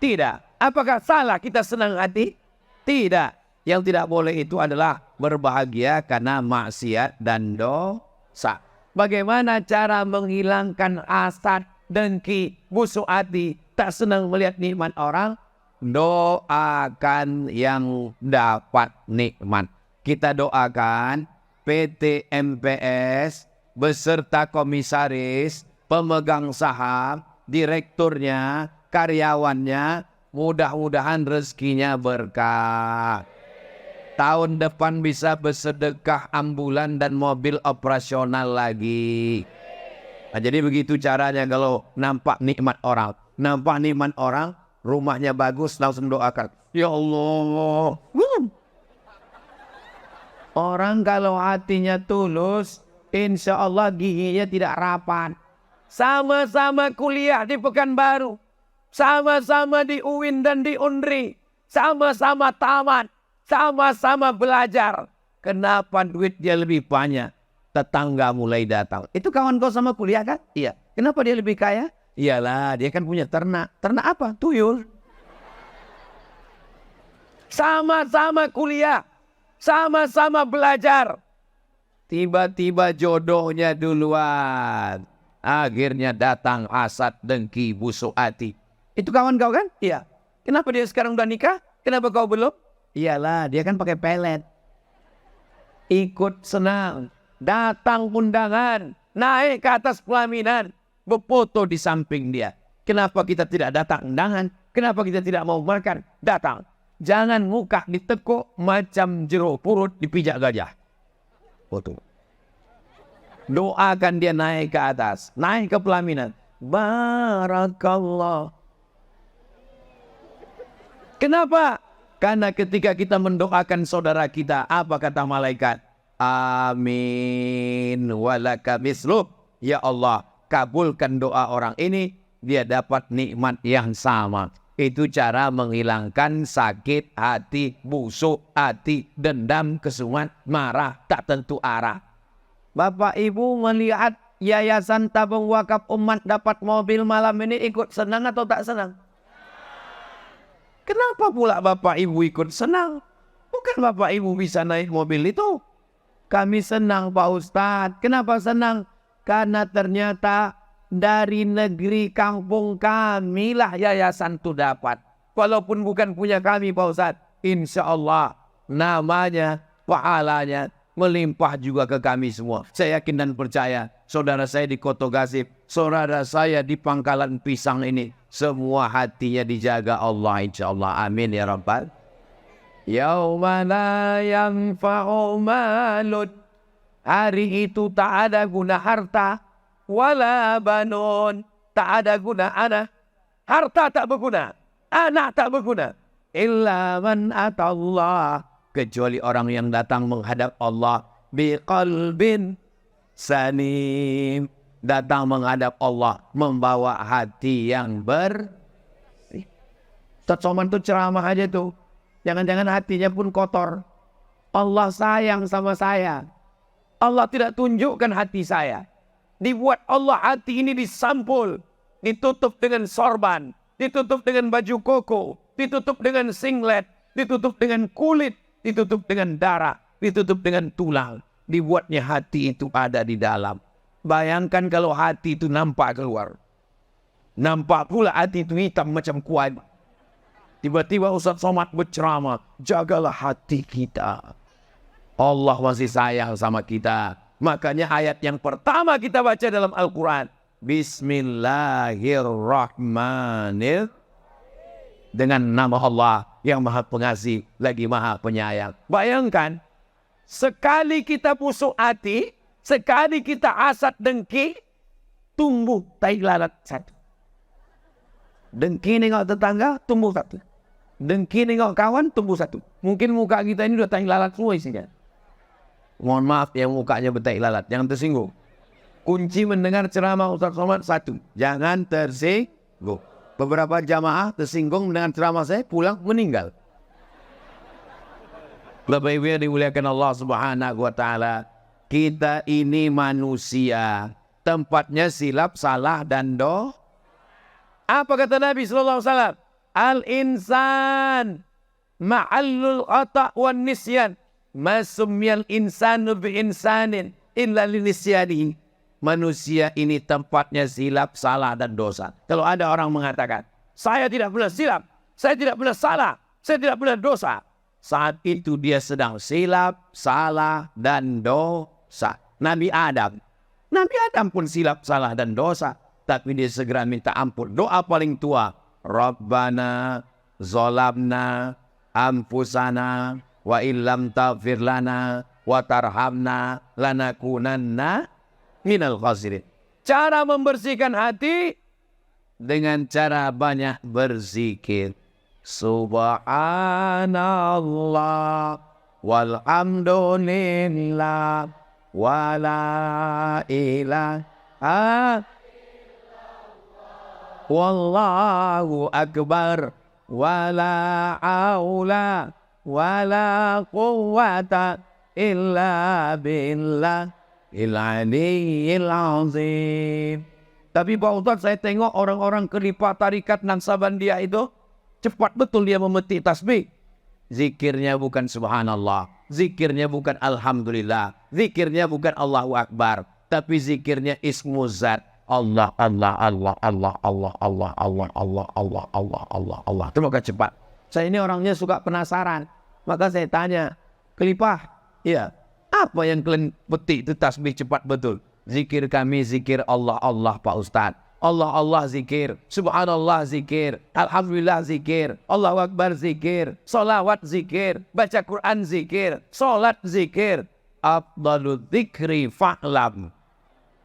Tidak. Apakah salah kita senang hati? Tidak. Yang tidak boleh itu adalah berbahagia karena maksiat dan dosa. Bagaimana cara menghilangkan hasad, dengki, busuk hati, tak senang melihat nikmat orang? Doakan yang dapat nikmat. Kita doakan PT MPS beserta komisaris, pemegang saham, direkturnya, karyawannya, Mudah-mudahan rezekinya berkah. Tahun depan bisa bersedekah ambulan dan mobil operasional lagi. Nah, jadi begitu caranya kalau nampak nikmat orang. Nampak nikmat orang, rumahnya bagus, langsung doakan. Ya Allah. Orang kalau hatinya tulus, insya Allah giginya tidak rapat. Sama-sama kuliah di Pekanbaru. Sama-sama di UIN dan di UNRI. Sama-sama tamat. Sama-sama belajar. Kenapa duit dia lebih banyak? Tetangga mulai datang. Itu kawan kau sama kuliah kan? Iya. Kenapa dia lebih kaya? Iyalah, dia kan punya ternak. Ternak apa? Tuyul. Sama-sama kuliah. Sama-sama belajar. Tiba-tiba jodohnya duluan. Akhirnya datang hasad, dengki, busuk hati. Itu kawan kau kan? Iya. Kenapa dia sekarang udah nikah? Kenapa kau belum? Iyalah, dia kan pakai pelet. Ikut senang. Datang undangan. Naik ke atas pelaminan. Berfoto di samping dia. Kenapa kita tidak datang undangan? Kenapa kita tidak mau makan? Datang. Jangan muka ditekuk macam jeruk purut dipijak gajah. Foto. Doakan dia naik ke atas. Naik ke pelaminan. Barakallah. Kenapa? Karena ketika kita mendoakan saudara kita, apa kata malaikat? Amin walaka misluh. Ya Allah, kabulkan doa orang ini, dia dapat nikmat yang sama. Itu cara menghilangkan sakit hati, busuk hati, dendam, kesungan, marah, tak tentu arah. Bapak Ibu melihat Yayasan Tabung Wakaf Umat dapat mobil malam ini, ikut senang atau tak senang? Kenapa pula Bapak Ibu ikut senang? Bukan Bapak Ibu bisa naik mobil itu. Kami senang Pak Ustadz. Kenapa senang? Karena ternyata dari negeri kampung kami lah yayasan itu dapat. Walaupun bukan punya kami Pak Ustadz. Insya Allah namanya, pahalanya melimpah juga ke kami semua. Saya yakin dan percaya saudara saya di Koto Gasif, saudara saya di Pangkalan Pisang ini, semua hatinya dijaga Allah insyaallah. Amin ya rabbal. Yauma la yanfa'u malun. Hari itu tak ada guna harta wala banun. Tak ada guna anak. Harta tak berguna, anak tak berguna. Illa man atallah. Kecuali orang yang datang menghadap Allah biqalbin salim. Datang menghadap Allah membawa hati yang bersih. Ustaz Somad tuh ceramah aja tuh. Jangan-jangan hatinya pun kotor. Allah sayang sama saya. Allah tidak tunjukkan hati saya. Dibuat Allah hati ini disampul. Ditutup dengan sorban. Ditutup dengan baju koko. Ditutup dengan singlet. Ditutup dengan kulit. Ditutup dengan darah, ditutup dengan tulang. Dibuatnya hati itu ada di dalam. Bayangkan kalau hati itu nampak keluar. Nampak pula hati itu hitam macam kuat. Tiba-tiba Ustaz Somad berceramah, jagalah hati kita. Allah masih sayang sama kita. Makanya ayat yang pertama kita baca dalam Al-Quran. Bismillahirrahmanirrahim. Dengan nama Allah yang maha pengasih lagi maha penyayang. Bayangkan, sekali kita busuk hati, sekali kita hasad dengki, tumbuh tai lalat satu. Dengki nengok tetangga, tumbuh satu. Dengki nengok kawan, tumbuh satu. Mungkin muka kita ini udah tai lalat semua isinya. Mohon maaf yang mukanya bertai lalat, jangan tersinggung. Kunci mendengar ceramah Ustaz Somad satu, jangan tersinggung. Beberapa jamaah tersinggung dengan ceramah saya, pulang meninggal. Bapak Ibu yang dimuliakan Allah Subhanahu wa taala, kita ini manusia, tempatnya silap, salah dan dosa. Apa kata Nabi sallallahu alaihi wasallam? Al-insan ma'allul khata' wan nisyan. Ma sumiyal insanu bi insanin illa li nisyanihi. Manusia ini tempatnya silap, salah, dan dosa. Kalau ada orang mengatakan, saya tidak pernah silap, saya tidak pernah salah, saya tidak pernah dosa. Saat itu dia sedang silap, salah, dan dosa. Nabi Adam pun silap, salah, dan dosa. Tapi dia segera minta ampun. Doa paling tua. Rabbana zalamna anfusana wa illam taghfir lana wa tarhamna lanakunanna minal khasirin. Cara membersihkan hati dengan cara banyak berzikir. Subhanallah walhamdulillah wala ilaha wallahu akbar wala haula wala quwwata illa billah il-aliyyil azim. Tapi Pak Ustaz, saya tengok orang-orang kelipah tarikat Naksabandia itu cepat betul dia memetik tasbih. Zikirnya bukan subhanallah, zikirnya bukan alhamdulillah, zikirnya bukan Allahu Akbar, tapi zikirnya ismu zat. Allah, Allah, Allah, Allah, Allah, Allah, Allah, Allah, Allah, Allah, Allah, Allah. Terima kasih cepat. Saya ini orangnya suka penasaran. Maka saya tanya, kelipah, ya, apa yang kalian petik itu tasbih cepat betul? Zikir kami zikir Allah, Allah Pak Ustaz. Allah, Allah zikir, subhanallah zikir, alhamdulillah zikir, Allahu Akbar zikir, salawat zikir, baca Quran zikir, salat zikir. Afdalu dzikri fa'lam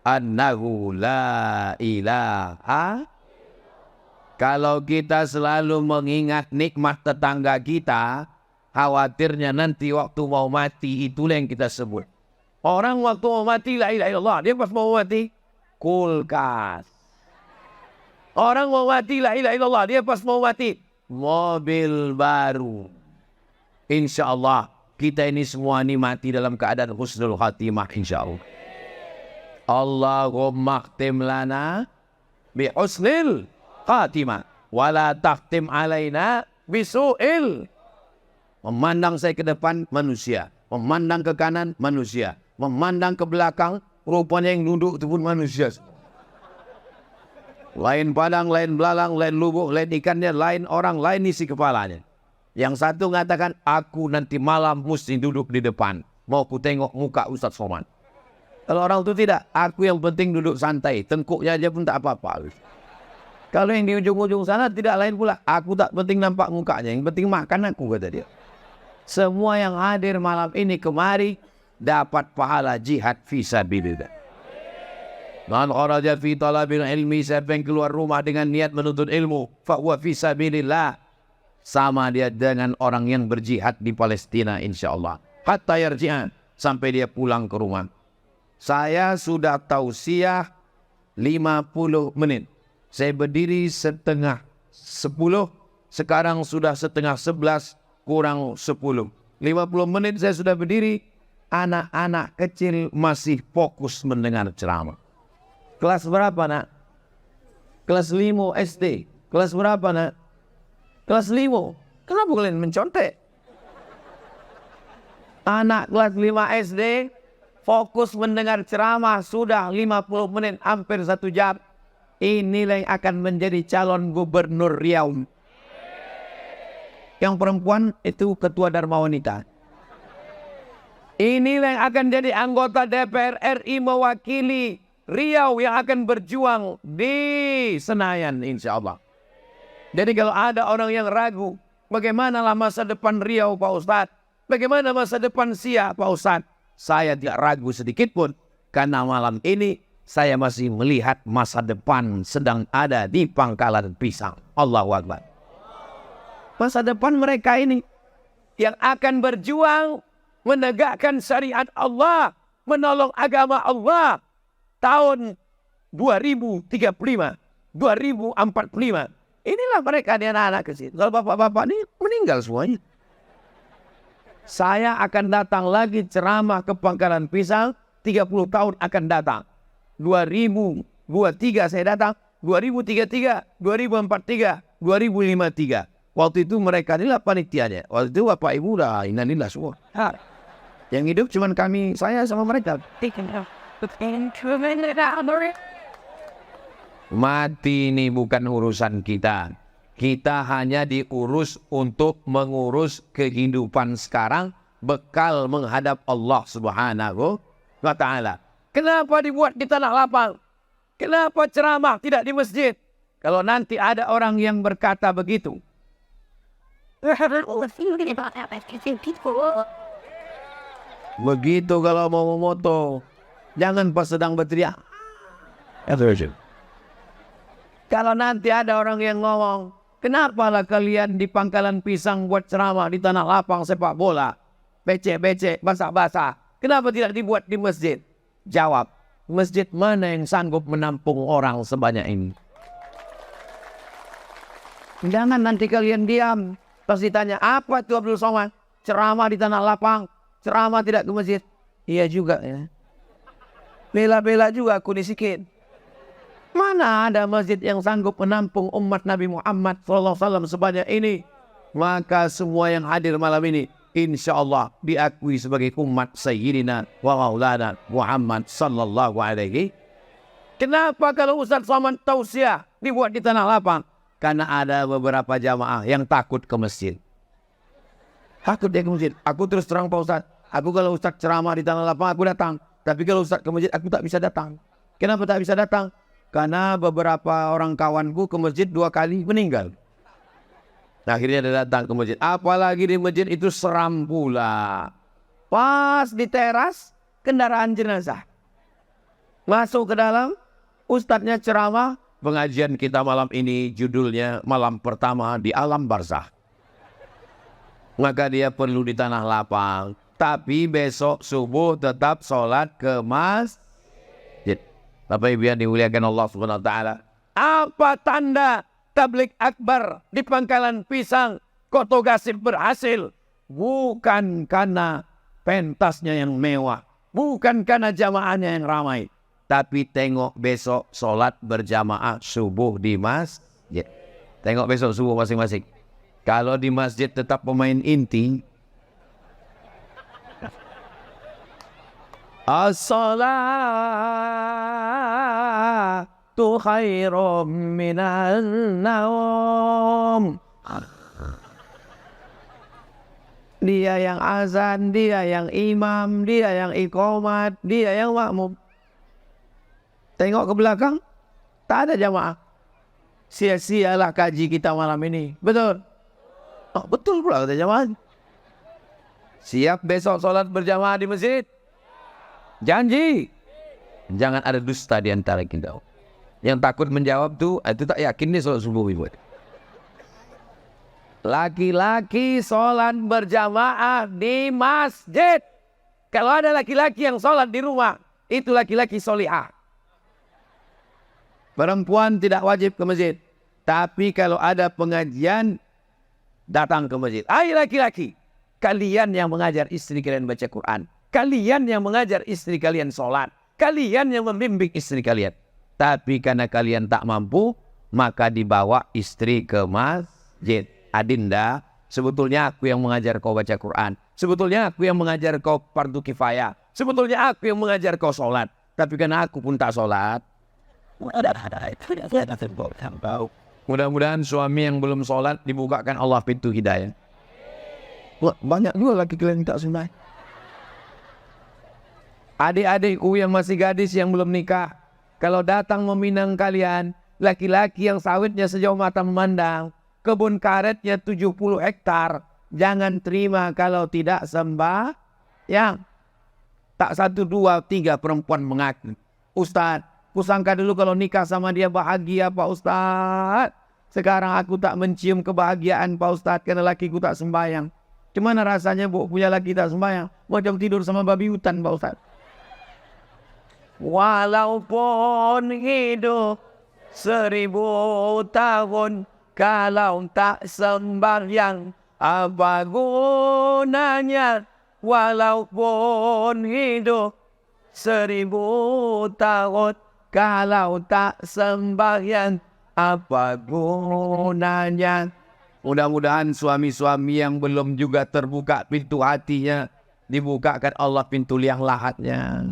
annahu la ilaha. Kalau kita selalu mengingat nikmat tetangga kita, khawatirnya nanti waktu mau mati itulah yang kita sebut. Orang waktu mau mati la ilaha illallah, dia pas mau mati kulkas. Orang mau mati la ilaha illallah, dia pas mau mati mobil baru. Insya Allah kita ini semua ini mati dalam keadaan husnul khatimah insya Allah. Allahumma khtim lana bi husnil khatimah wala takhtim alaina bisu'il. Memandang saya ke depan manusia, memandang ke kanan manusia, memandang ke belakang rupanya yang duduk itu pun manusia. Lain padang, lain belalang, lain lubuk, lain ikannya, lain orang, lain isi kepalanya. Yang satu mengatakan, aku nanti malam mesti duduk di depan. Mau ku tengok muka Ustaz Somad. Kalau orang itu tidak, aku yang penting duduk santai. Tengkuknya aja pun tak apa-apa. Kalau yang di ujung-ujung sana tidak lain pula. Aku tak penting nampak mukanya, yang penting makan aku, kata dia. Semua yang hadir malam ini kemari dapat pahala jihad fisabilillah. Man kharaja fi talabil ilmi, siapa yang keluar rumah dengan niat menuntut ilmu, fa huwa fi sabilillah, sama dia dengan orang yang berjihad di Palestina insyaallah. Hatta yarji'an, sampai dia pulang ke rumah. Saya sudah tausiah 50 menit. Saya berdiri setengah 10, sekarang sudah setengah 11 kurang 10. 50 menit saya sudah berdiri, anak-anak kecil masih fokus mendengar ceramah. Kelas berapa nak? Kelas 5 SD. Kelas berapa nak? Kelas 5. Kenapa kalian mencontek? Anak kelas 5 SD fokus mendengar ceramah sudah 50 menit, hampir 1 jam. Inilah yang akan menjadi calon gubernur Riau. Yang perempuan itu ketua Dharma Wanita. Inilah yang akan jadi anggota DPR RI mewakili Riau yang akan berjuang di Senayan insya Allah. Jadi kalau ada orang yang ragu, bagaimanalah masa depan Riau Pak Ustadz? Bagaimana masa depan Sia Pak Ustadz? Saya tidak ragu sedikit pun. Karena malam ini saya masih melihat masa depan sedang ada di Pangkalan Pisang. Allahu Akbar. Masa depan mereka ini yang akan berjuang menegakkan syariat Allah, menolong agama Allah. Tahun 2035, 2045. Inilah mereka, di anak-anak kecil. Kalau bapak-bapak ini meninggal semuanya. Saya akan datang lagi ceramah ke Pangkalan Pisang. 30 tahun akan datang. 2023 saya datang. 2033, 2043, 2053. Waktu itu mereka inilah panitianya. Waktu itu bapak ibu udah innalillah semua. Yang hidup cuma kami, saya sama mereka. Mati ini bukan urusan kita. Kita hanya diurus untuk mengurus kehidupan sekarang, bekal menghadap Allah Subhanahu wa Ta'ala. Kenapa dibuat di tanah lapang? Kenapa ceramah tidak di masjid? Kalau nanti ada orang yang berkata begitu, Begitu kalau mau memoto, jangan pas sedang berteriak. Kalau nanti ada orang yang ngomong, kenapalah kalian di pangkalan pisang buat ceramah di tanah lapang sepak bola, becek-becek, basah-basah, kenapa tidak dibuat di masjid? Jawab, masjid mana yang sanggup menampung orang sebanyak ini? Jangan nanti kalian diam, pas ditanya, apa itu Abdul Somad? Ceramah di tanah lapang, ceramah tidak ke masjid. Iya juga ya. Bela-bela juga aku disikit. Mana ada masjid yang sanggup menampung umat Nabi Muhammad SAW sebanyak ini? Maka semua yang hadir malam ini, insya Allah diakui sebagai umat Sayyidina wa Maulana Muhammad Sallallahu Alaihi. Kenapa kalau Ustaz Somad tausiah dibuat di tanah lapang? Karena ada beberapa jamaah yang takut ke masjid. Takut dia ke masjid. Aku terus terang Pak Ustaz, aku kalau Ustaz ceramah di tanah lapang aku datang. Tapi kalau Ustaz ke masjid aku tak bisa datang. Kenapa tak bisa datang? Karena beberapa orang kawanku ke masjid 2 kali meninggal. Nah, akhirnya dia datang ke masjid. Apalagi di masjid itu seram pula. Pas di teras kendaraan jenazah. Masuk ke dalam, ustadznya ceramah. Pengajian kita malam ini judulnya malam pertama di alam barzah. Maka dia perlu di tanah lapang. Tapi besok subuh tetap sholat ke masjid. Bapak Ibu yang dimuliakan Allah Subhanahu wa taala. Apa tanda tabligh akbar di pangkalan pisang Koto Gasip berhasil? Bukan karena pentasnya yang mewah, bukan karena jamaahnya yang ramai, tapi tengok besok sholat berjamaah subuh di masjid. Tengok besok subuh masing-masing. Kalau di masjid tetap pemain inti, as-salatu khairum minan naum. Dia yang azan, dia yang imam, dia yang iqamat, dia yang makmum. Tengok ke belakang, tak ada jamaah. Sia-sialah kaji kita malam ini. Betul? Oh, betul pula kata jamaah. Siap besok sholat berjamaah di masjid? Janji. Jangan ada dusta di antara kita. Yang takut menjawab tuh, itu tak yakin nih sholat subuh ibu. Laki-laki sholat berjamaah di masjid. Kalau ada laki-laki yang sholat di rumah, itu laki-laki solihah. Perempuan tidak wajib ke masjid. Tapi kalau ada pengajian, datang ke masjid. Hai laki-laki, kalian yang mengajar istri kalian baca Quran. Kalian yang mengajar istri kalian sholat. Kalian yang membimbing istri kalian. Tapi karena kalian tak mampu, maka dibawa istri ke masjid. Adinda, sebetulnya aku yang mengajar kau baca Quran. Sebetulnya aku yang mengajar kau fardu kifayah. Sebetulnya aku yang mengajar kau sholat. Tapi karena aku pun tak sholat. Mudah-mudahan suami yang belum sholat dibukakan Allah pintu hidayah. Banyak juga laki-laki yang tak sunat. Adik-adikku yang masih gadis yang belum nikah, kalau datang meminang kalian, laki-laki yang sawitnya sejauh mata memandang, kebun karetnya 70 hektar, jangan terima kalau tidak sembahyang. Tak 1, 2, 3 perempuan mengaku, Ustaz, kusangka dulu kalau nikah sama dia bahagia Pak Ustaz. Sekarang aku tak mencium kebahagiaan Pak Ustaz karena lakiku tak sembahyang. Gimana rasanya bu punya laki tak sembahyang? Macam tidur sama babi hutan Pak Ustaz. Walaupun hidup 1000 tahun, kalau tak sembahyang apa gunanya? Walaupun hidup 1000 tahun, kalau tak sembahyang apa gunanya? Mudah-mudahan suami-suami yang belum juga terbuka pintu hatinya, dibukakan Allah pintu liang lahatnya.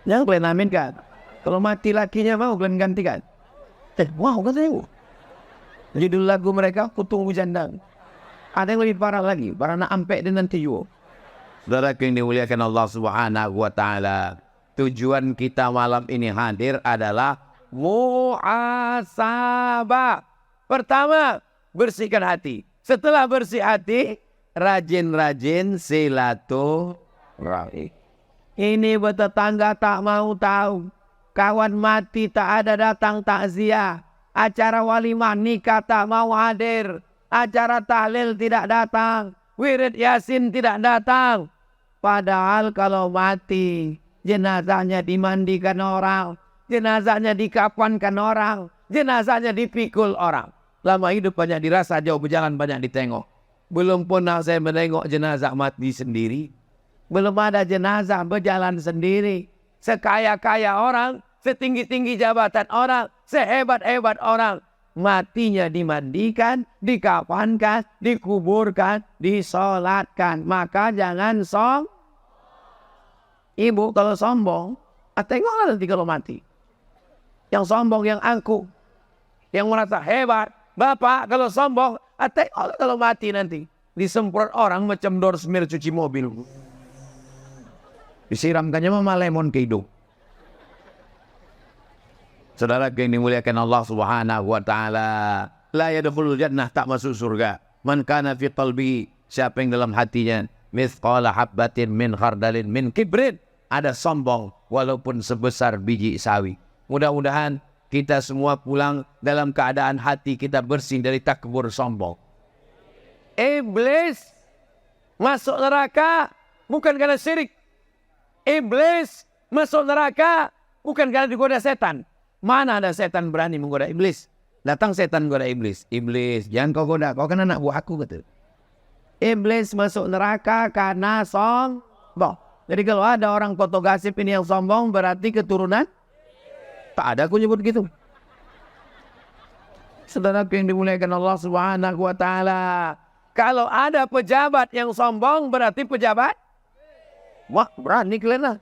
Yang kalian amin kan? Kalau mati lakinya mau kalian gantikan? Wow katanya. Judul lagu mereka Ku Tunggu Janda. Ada yang lebih parah lagi, Barana Ampek dan nanti juga. Saudara yang dimuliakan Allah Subhanahu wa taala, tujuan kita malam ini hadir adalah muhasabah. Pertama, bersihkan hati. Setelah bersih hati, rajin-rajin silaturahmi. Ini bertetangga tak mau tahu. Kawan mati tak ada datang takziah. Acara walimah nikah tak mau hadir. Acara tahlil tidak datang. Wirid Yasin tidak datang. Padahal kalau mati, jenazahnya dimandikan orang. Jenazahnya dikafankan orang. Jenazahnya dipikul orang. Lama hidup banyak dirasa, jauh berjalan banyak ditengok. Belum pernah saya menengok jenazah mati sendiri. Belum ada jenazah berjalan sendiri. Sekaya-kaya orang, setinggi-tinggi jabatan orang, sehebat-hebat orang, matinya dimandikan, dikafankan, dikuburkan, disolatkan. Maka jangan Ibu kalau sombong, tengoklah nanti kalau mati. Yang sombong, yang angkuh, yang merasa hebat. Bapak kalau sombong, tengoklah kalau mati nanti. Disemprot orang macam dorsmir cuci mobil. Disiramkannya mama lemon ke hidung. Saudara yang dimuliakan Allah Subhanahu wa taala, la yadkhulul jannah, tak masuk surga. Man kana fi qalbi, siapa yang dalam hatinya mithqala habbatin min khardalin min kibrin, ada sombong walaupun sebesar biji sawi. Mudah-mudahan kita semua pulang dalam keadaan hati kita bersih dari takbur sombong. Iblis masuk neraka bukan karena syirik. Iblis masuk neraka bukan karena digoda setan. Mana ada setan berani menggoda iblis? Datang setan goda iblis. Iblis, jangan kau goda, kau kan anak buahku, betul. Iblis masuk neraka karena sombong. Jadi kalau ada orang fotogasip ini yang sombong, berarti keturunan? Tak ada aku nyebut gitu. Saudara yang dimuliakan Allah Subhanahu wa taala, kalau ada pejabat yang sombong, berarti pejabat? Wah, berani kalian lah.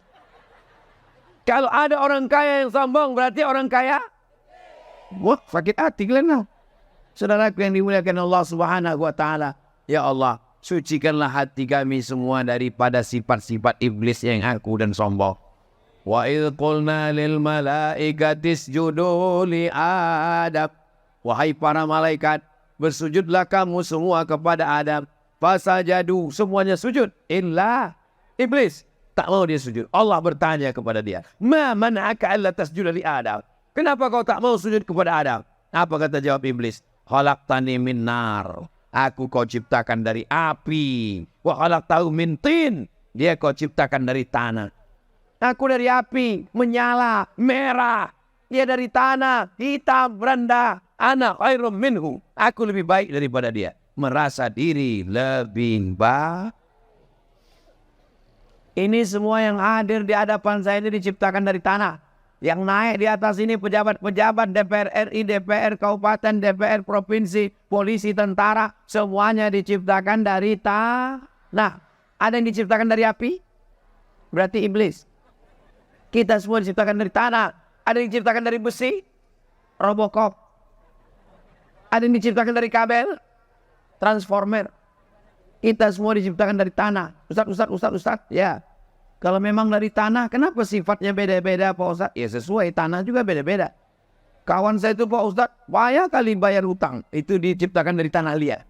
Kalau ada orang kaya yang sombong, berarti orang kaya? Wah, sakit hati kalian lah. Saudara yang dimuliakan Allah Subhanahu wa taala, ya Allah, sucikanlah hati kami semua daripada sifat-sifat iblis yang aku dan sombong. Wa idh qulna lil malaikati isjudu li Adam. Wahai para malaikat, bersujudlah kamu semua kepada Adam. Fasajadu, semuanya sujud. Illa iblis, tak mau dia sujud. Allah bertanya kepada dia, ma mana'aka alla tasjuda li Adam? Kenapa kau tak mau sujud kepada Adam? Apa kata jawab iblis? Khalaqtani min nar. Aku kau ciptakan dari api. Wa khalaqtahu min tin. Dia kau ciptakan dari tanah. Aku dari api, menyala, merah. Dia dari tanah, hitam, rendah. Ana khairum minhu. Aku lebih baik daripada dia. Merasa diri lebih baik. Ini semua yang hadir di hadapan saya ini diciptakan dari tanah. Yang naik di atas ini pejabat-pejabat DPR RI, DPR Kabupaten, DPR Provinsi, polisi, tentara. Semuanya diciptakan dari tanah. Ada yang diciptakan dari api? Berarti iblis. Kita semua diciptakan dari tanah. Ada yang diciptakan dari besi? Robocop. Ada yang diciptakan dari kabel? Transformer. Kita semua diciptakan dari tanah. Ustaz. Ya. Kalau memang dari tanah, kenapa sifatnya beda-beda Pak Ustaz? Ya sesuai, tanah juga beda-beda. Kawan saya itu Pak Ustaz, banyak kali bayar hutang. Itu diciptakan dari tanah liat.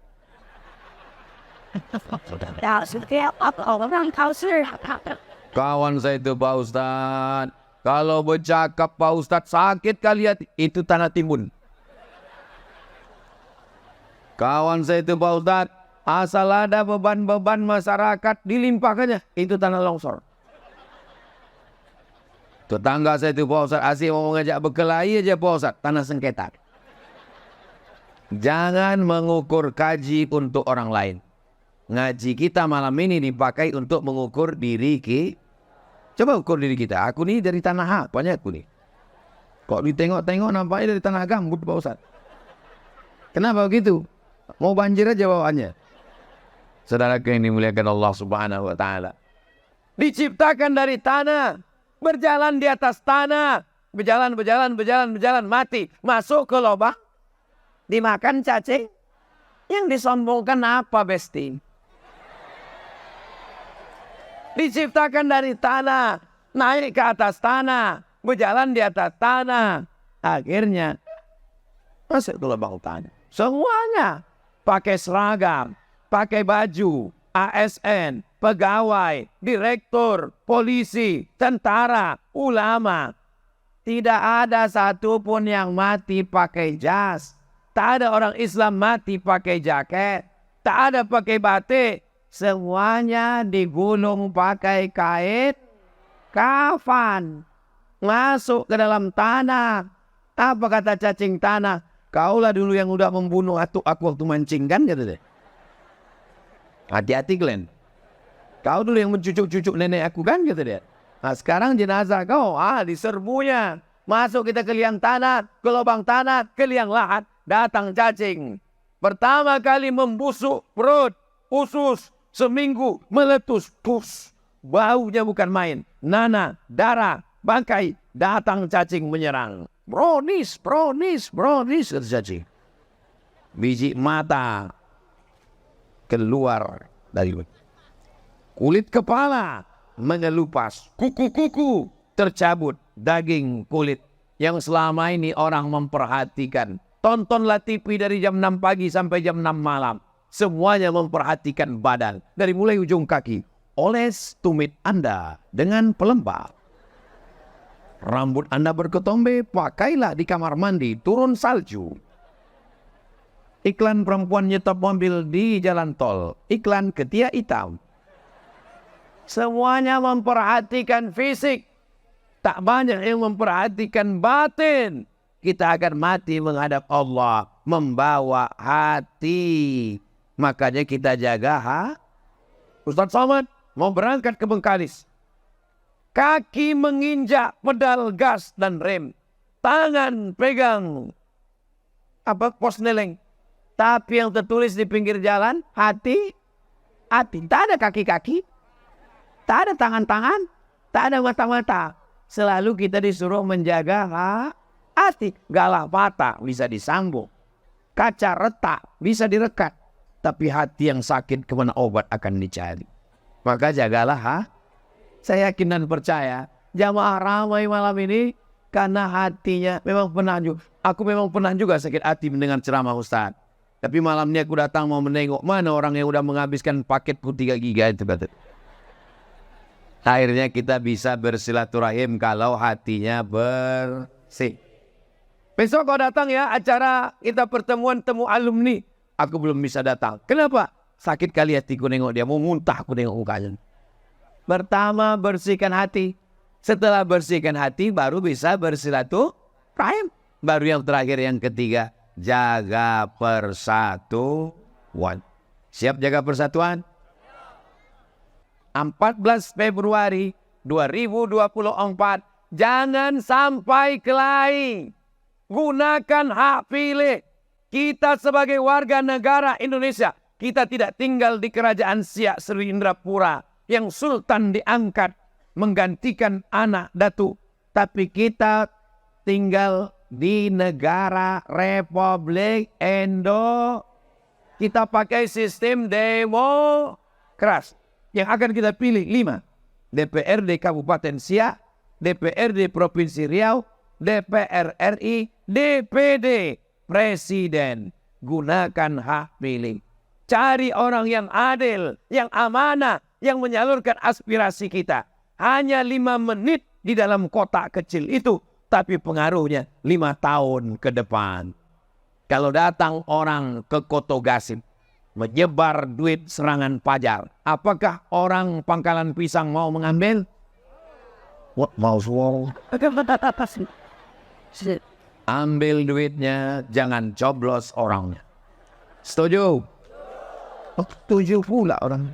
Kawan saya itu Pak Ustaz, kalau bercakap Pak Ustaz sakit kali hati. Itu tanah timbun. Kawan saya itu Pak Ustaz, asal ada beban-beban masyarakat dilimpahkannya. Itu tanah longsor. Tetangga saya itu Pak Ustaz asyik mau mengajak berkelahi aja Pak Ustaz. Tanah sengketa. Jangan mengukur kaji untuk orang lain. Ngaji kita malam ini dipakai untuk mengukur diri kita. Coba ukur diri kita. Aku ni dari tanah apanya aku ni? Kok ditengok-tengok nampaknya dari tanah gambut Pak Ustaz. Kenapa begitu? Mau banjir aja bawaannya. Saudara yang dimuliakan Allah Subhanahu wa taala. Diciptakan dari tanah. Berjalan di atas tanah. Berjalan, mati. Masuk ke lubang. Dimakan cacing. Yang disombongkan apa besti? Diciptakan dari tanah. Naik ke atas tanah. Berjalan di atas tanah. Akhirnya masuk ke lubang tanah. Semuanya pakai seragam, pakai baju, ASN, pegawai, direktur, polisi, tentara, ulama. Tidak ada satupun yang mati pakai jas. Tak ada orang Islam mati pakai jaket. Tak ada pakai batik. Semuanya digulung pakai kain kafan. Masuk ke dalam tanah. Apa kata cacing tanah? Kaulah dulu yang udah membunuh aku waktu mancing kan, kata dia. Hati-hati Glenn. Kau dulu yang mencucuk-cucuk nenek aku kan, kata dia. Nah sekarang jenazah kau, diserbunya. Masuk kita ke liang tanah, ke lubang tanah, ke liang lahat. Datang cacing. Pertama kali membusuk perut, usus, seminggu meletus. Pus. Baunya bukan main. Nanah, darah, bangkai. Datang cacing menyerang. Bronis, kata cacing. Biji mata keluar dari kulit kepala mengelupas, kuku-kuku tercabut, daging kulit yang selama ini orang memperhatikan. Tontonlah TV dari jam 6 pagi sampai jam 6 malam. Semuanya memperhatikan badan dari mulai ujung kaki. Oles tumit Anda dengan pelembab. Rambut Anda berketombe, pakailah di kamar mandi, turun salju. Iklan perempuan nyetop mobil di jalan tol. Iklan ketiak hitam. Semuanya memperhatikan fisik. Tak banyak yang memperhatikan batin. Kita akan mati menghadap Allah. Membawa hati. Makanya kita jaga Ustaz Somad mau berangkat ke Bengkalis. Kaki menginjak pedal gas dan rem. Tangan pegang pos neleng. Tapi yang tertulis di pinggir jalan, hati. Tak ada kaki-kaki. Tak ada tangan-tangan. Tak ada mata-mata. Selalu kita disuruh menjaga hati. Galah patah bisa disambung. Kaca retak bisa direkat. Tapi hati yang sakit kemana obat akan dicari. Maka jagalah Saya yakin dan percaya jamaah ramai malam ini karena hatinya memang pernah juga. Aku memang pernah juga sakit hati mendengar ceramah Ustaz. Tapi malamnya aku datang mau menengok mana orang yang udah menghabiskan paket 3 giga itu. Akhirnya kita bisa bersilaturahim kalau hatinya bersih. Besok kau datang ya acara kita pertemuan temu alumni. Aku belum bisa datang. Kenapa? Sakit kali hatiku nengok dia. Mau muntah aku nengok mukanya. Pertama bersihkan hati. Setelah bersihkan hati baru bisa bersilaturahim. Baru yang terakhir yang ketiga. Jaga persatuan. Siap jaga persatuan? 14 Februari 2024. Jangan sampai kelahi. Gunakan hak pilih. Kita sebagai warga negara Indonesia. Kita tidak tinggal di kerajaan Siak Sri Indrapura. Yang sultan diangkat menggantikan anak datu. Tapi kita tinggal di negara Republik Indo. Kita pakai sistem demokrasi. Yang akan kita pilih 5. DPRD Kabupaten Siak, DPRD Provinsi Riau, DPR RI, DPD Presiden. Gunakan hak pilih. Cari orang yang adil, yang amanah, yang menyalurkan aspirasi kita. Hanya 5 menit di dalam kotak kecil itu. Tapi pengaruhnya 5 tahun ke depan. Kalau datang orang ke Koto Gasib. Menyebar duit serangan pajar. Apakah orang Pangkalan Pisang mau mengambil? Mau semua. Ambil duitnya. Jangan coblos orangnya. Setuju? Setuju pula orang.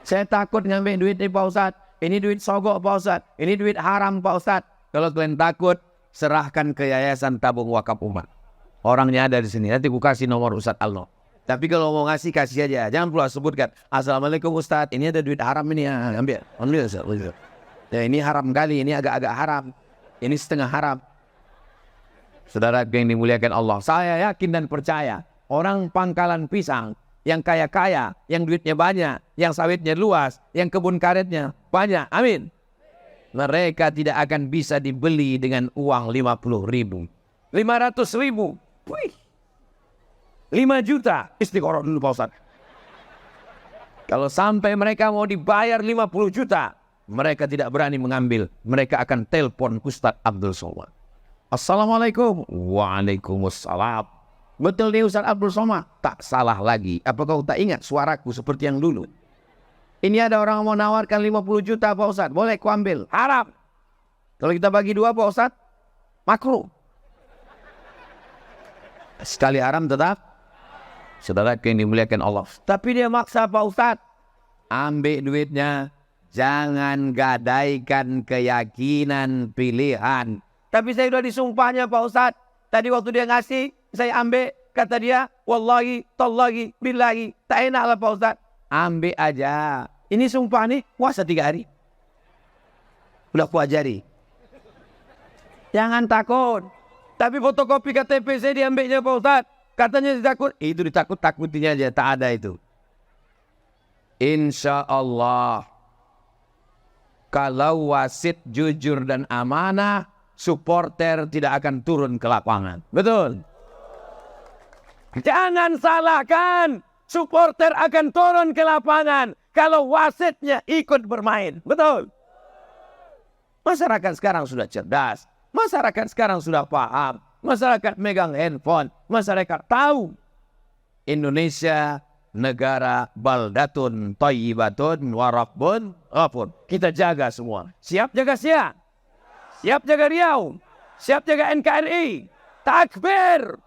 Saya takut ngambil duit ini Pak Ustadz. Ini duit sogok Pak Ustadz. Ini duit haram Pak Ustadz. Kalau kalian takut, serahkan ke Yayasan Tabung Wakaf Umat. Orangnya ada di sini. Nanti aku kasih nomor Ustadz Alno. Tapi kalau mau ngasih, kasih aja. Jangan pula sebutkan. Assalamualaikum Ustadz. Ini ada duit haram ini. Ambil. Ambil Ustadz. Ya, ini haram kali. Ini agak-agak haram. Ini setengah haram. Saudara yang dimuliakan Allah. Saya yakin dan percaya. Orang Pangkalan Pisang. Yang kaya-kaya, yang duitnya banyak, yang sawitnya luas, yang kebun karetnya banyak. Amin. Mereka tidak akan bisa dibeli dengan uang 50.000. 500.000. Wih. 5 juta. Istiqoroh dulu Pak Ustaz. Kalau sampai mereka mau dibayar 50 juta, mereka tidak berani mengambil. Mereka akan telepon Ustadz Abdul Somad. Assalamualaikum. Waalaikumsalam. Betul nih Ustadz Abdul Somad? Tak salah lagi. Apa kau tak ingat suaraku seperti yang dulu? Ini ada orang mau nawarkan 50 juta Pak Ustadz. Boleh ku ambil? Haram. Kalau kita bagi 2 Pak Ustadz, makruh. Sekali haram tetap. Saudara yang dimuliakan Allah. Tapi dia maksa Pak Ustadz. Ambil duitnya. Jangan gadaikan keyakinan pilihan. Tapi saya sudah disumpahnya Pak Ustadz. Tadi waktu dia ngasih, saya ambil. Kata dia, wallahi, tallahi, billahi. Tak enak lah Pak Ustadz. Ambil aja. Ini sumpah nih, puasa 3 hari. Udah ku ajari. Jangan takut. Tapi fotokopi KTP saya diambilnya Pak Ustadz. Katanya ditakut. Itu ditakut-takutinya aja. Tak ada itu. Insya Allah. Kalau wasit jujur dan amanah, supporter tidak akan turun ke lapangan. Betul. Jangan salahkan. Supporter akan turun ke lapangan kalau wasitnya ikut bermain. Betul. Masyarakat sekarang sudah cerdas. Masyarakat sekarang sudah paham. Masyarakat megang handphone. Masyarakat tahu. Indonesia negara baldatun thayyibatun wa rabbun ghafur. Kita jaga semua. Siap jaga Siak. Siap jaga Riau. Siap jaga NKRI. Takbir.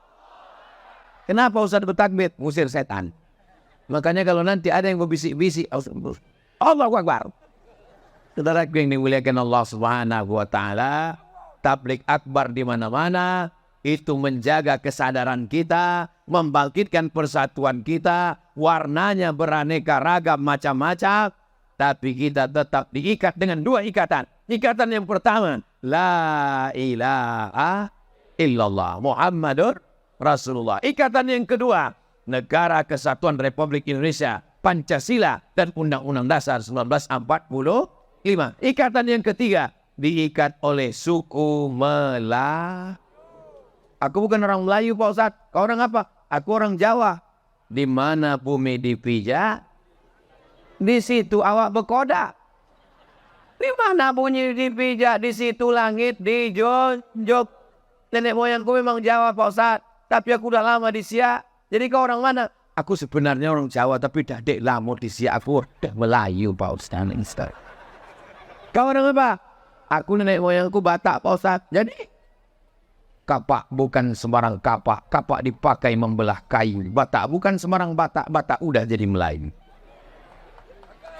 Kenapa Ustaz bertakbir? Musir setan. Makanya kalau nanti ada yang berbisik-bisik, Allahu Akbar. Saudara yang dimuliakan Allah Subhanahu wa taala, tabligh akbar di mana-mana itu menjaga kesadaran kita, membangkitkan persatuan kita, warnanya beraneka ragam macam-macam, tapi kita tetap diikat dengan 2 ikatan. Ikatan yang pertama, la ilaha illallah Muhammadur Rasulullah. Ikatan yang kedua, Negara Kesatuan Republik Indonesia, Pancasila dan Undang-Undang Dasar 1945. Ikatan yang ketiga diikat oleh suku Melayu. Aku bukan orang Melayu Pak Ustadz. Kau orang apa? Aku orang Jawa. Di mana bumi dipijak, di situ awak berkodak. Di mana bumi dipijak, di situ langit dijunjung. Nenek moyangku memang Jawa Pak Ustadz. Tapi aku udah lama di Siak. Jadi kau orang mana? Aku sebenarnya orang Jawa tapi dah dek lama di Siak. Aku udah Melayu Pak Ustadz. Kau orang apa? Aku nenek moyangku Batak Pak Ustadz. Jadi kapak bukan sembarang kapak. Kapak dipakai membelah kayu. Batak bukan sembarang Batak. Batak udah jadi Melayu.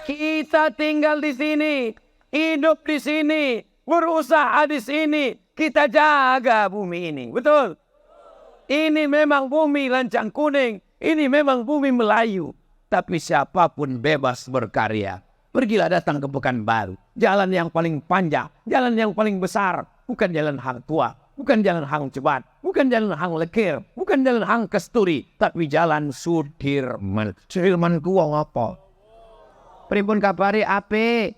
Kita tinggal di sini. Hidup di sini. Berusaha di sini. Kita jaga bumi ini. Betul? Ini memang bumi lancang kuning. Ini memang bumi Melayu. Tapi siapapun bebas berkarya. Pergilah datang ke Pekanbaru. Jalan yang paling panjang. Jalan yang paling besar. Bukan jalan Hang Tua. Bukan jalan Hang Jebat. Bukan jalan Hang Lekir. Bukan jalan Hang Kesturi. Tapi jalan Sudirman. Sudirman kuwang apa? Pripun kabari ape?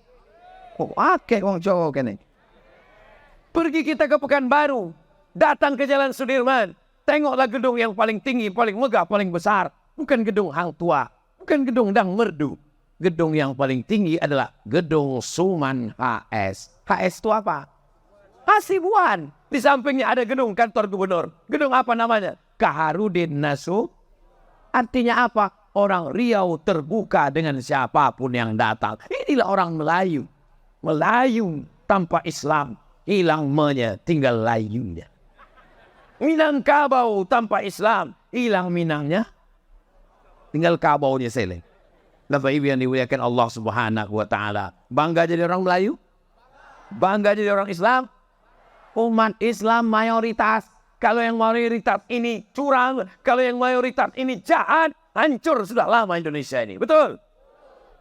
Oh, akeh wong Jawa kene. Pergi kita ke Pekanbaru. Datang ke jalan Sudirman. Tengoklah gedung yang paling tinggi, paling megah, paling besar. Bukan gedung Hang Tua. Bukan gedung Dang Merdu. Gedung yang paling tinggi adalah gedung Suman HS. HS itu apa? Hasibuan. Di sampingnya ada gedung kantor gubernur. Gedung apa namanya? Kaharudin Nasu. Artinya apa? Orang Riau terbuka dengan siapapun yang datang. Inilah orang Melayu. Melayu tanpa Islam. Hilang menye, tinggal layunya. Minangkabau tanpa Islam. Hilang Minangnya. Tinggal kabaunya seleng. Bapak Ibu yang dimuliakan Allah Subhanahu wa taala. Bangga jadi orang Melayu? Bangga jadi orang Islam? Umat Islam mayoritas. Kalau yang mayoritas ini curang, kalau yang mayoritas ini jahat, hancur sudah lama Indonesia ini. Betul?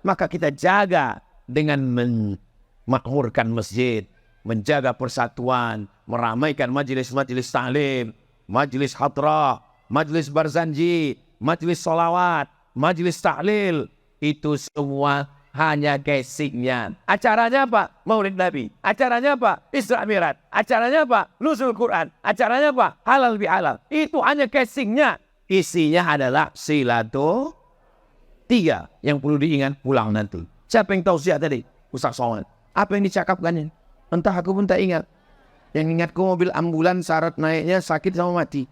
Maka kita jaga dengan memakmurkan masjid, menjaga persatuan, meramaikan majelis-majelis ta'lim, majelis hadrah, majelis barzanji, majelis salawat, majelis tahlil. Itu semua hanya casingnya. Acaranya apa? Maulid Nabi. Acaranya apa? Isra Mi'raj. Acaranya apa? Nuzul Quran. Acaranya apa? Halal bihalal. Itu hanya casingnya. Isinya adalah silaturahim. 3 yang perlu diingat pulang nanti. Siapa yang tausiah tadi? Ustaz Somad. Apa yang dicakapkannya? Entah, aku pun tak ingat. Yang ingatku mobil ambulan syarat naiknya sakit sama mati.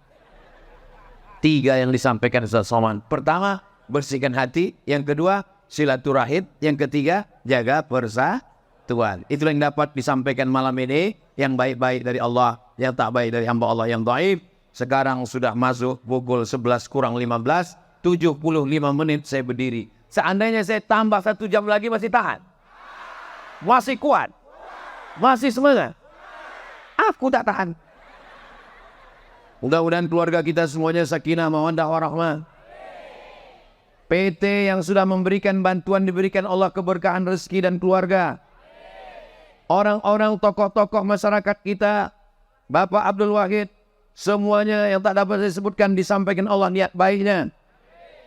3 yang disampaikan Ustaz Somad. Pertama, bersihkan hati. Yang kedua, silaturahim. Yang ketiga, jaga persatuan. Itulah yang dapat disampaikan malam ini. Yang baik-baik dari Allah, yang tak baik dari hamba Allah yang dhaif. Sekarang sudah masuk pukul 11 kurang 15. 75 menit saya berdiri. Seandainya saya tambah 1 jam lagi masih tahan? Masih kuat? Masih semangat? Aku tak tahan. Mudah-mudahan keluarga kita semuanya sakinah, mawaddah, warahmah. PT yang sudah memberikan bantuan diberikan Allah keberkahan rezeki dan keluarga. Orang-orang tokoh-tokoh masyarakat kita, Bapak Abdul Wahid, semuanya yang tak dapat saya sebutkan disampaikan Allah niat baiknya.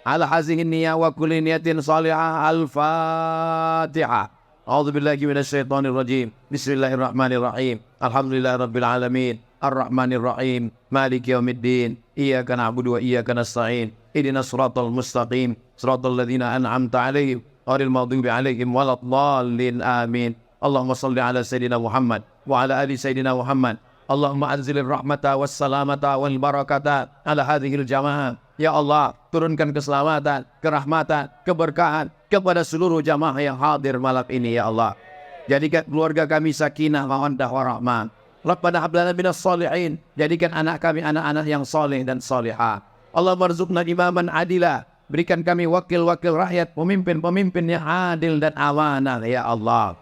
Ala hazihin niyah wa kulli niyatin salihah. Al-Fatihah. A'udzubillahi minasyaitonir rajim. Bismillahirrahmanirrahim. Alhamdulillahirabbil alamin. Ar-Rahmanir-Rahim. Maliki yaumiddin. Iyyaka na'budu wa iyyaka nasta'in. Ihdinas siratal mustaqim. Siratal ladzina an'amta 'alaihim ghairil maghdubi 'alaihim waladdallin. Amin. Allahumma shalli ala sayyidina Muhammad wa ala ali sayyidina Muhammad. Allahumma anzilir rahmata wassalamata wal barakata ala hadhil jamaah. Ya Allah, turunkan keselamatan, kerahmatan, keberkahan kepada seluruh jamaah yang hadir malam ini ya Allah. Jadikan keluarga kami sakinah, mawaddah, warahmah. Rabbana hab lana minas shalihin. Jadikan anak kami anak-anak yang saleh dan salihah. Allah marzuqna imaman adila. Berikan kami wakil-wakil rakyat, pemimpin-pemimpin yang adil dan amanah ya Allah.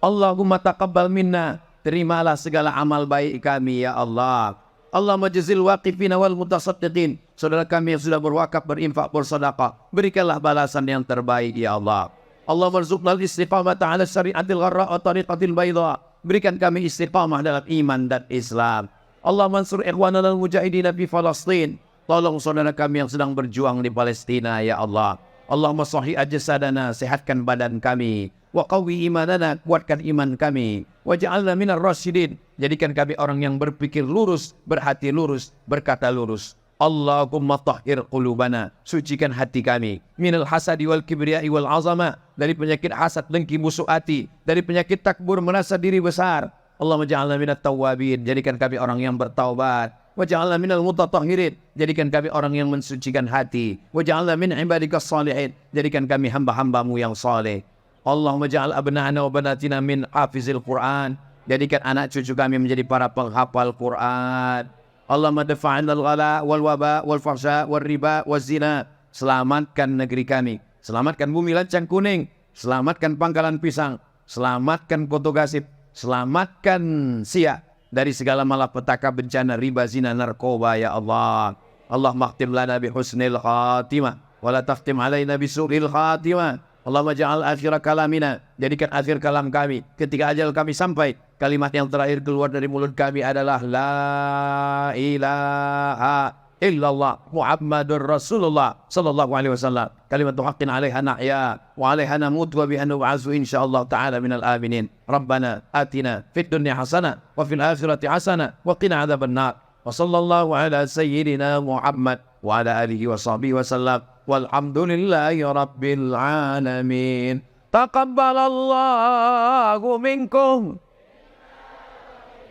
Allahumma taqabbal minna. Terimalah segala amal baik kami ya Allah. Allahumma jazil waqifina wal mutasaddiqin. Saudara kami yang sudah berwakaf, berinfak, bersedekah, berikanlah balasan yang terbaik ya Allah. Allahumma rzuqnal istiqamata ala syari'atil gharra wa tariqatil bayda. Berikan kami istiqamah dalam iman dan Islam. Allahumma ansur ikhwanana al-mujahidin fi Palestin. Tolong saudara kami yang sedang berjuang di Palestina ya Allah. Allahumma sahih ajsadana, sehatkan badan kami. Wa qawwi imanana, kuatkan iman kami. Waj'alna minar rasyidin, jadikan kami orang yang berpikir lurus, berhati lurus, berkata lurus. Allahumma tahhir qulubana, sucikan hati kami. Minal hasadi wal kibriyai wal azama, dari penyakit hasad, dengki, busuk hati, dari penyakit takbur, merasa diri besar. Allahumma ja'alna minat tawwabin, jadikan kami orang yang bertaubat. Waj'alna minal mutatahhirin, jadikan kami orang yang mensucikan hati. Waj'alna min ibadikas salihin, jadikan kami hamba-hambamu yang saleh. Allahumma ja'al abna'ana wa banatina min hafizil Quran, jadikan anak cucu kami menjadi para penghafal Quran. Allahumma dafa'anal ghala wal waba wal fahsya wal riba wal zina. Selamatkan negeri kami, selamatkan bumi lancang kuning, selamatkan Pangkalan Pisang, selamatkan Koto Gasip, selamatkan Siak dari segala malapetaka, bencana, riba, zina, narkoba ya Allah. Allahumma khtim lana bi husnil khatimah wa la takhtim alaina bi su'il khatimah. Allahumma ja'al akhir kalamina, jadikan akhir kalam kami ketika ajal kami sampai, kalimat yang terakhir keluar dari mulut kami adalah la ilaha illallah Muhammadur Rasulullah sallallahu alaihi wasallam. Kalimatu haqqin 'alaiha nahya wa 'alaiha namut wa biha nub'atsu insyaallah ta'ala minal aminin. Rabbana atina fid dunya hasanah wa fil akhirati hasanah wa qina adzabannar. Wa sallallahu ala sayyidina Muhammad wa ala alihi wa sahbihi wasallam. Walhamdulillahi rabbil alamin. Taqabbalallahu minkum.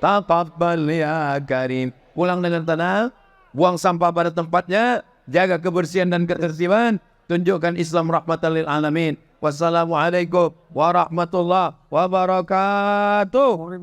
Taqabbal ya karim. Pulang dengan tenang, buang sampah pada tempatnya, jaga kebersihan dan ketertiban, tunjukkan Islam rahmatan lil alamin. Wassalamualaikum warahmatullahi wabarakatuh.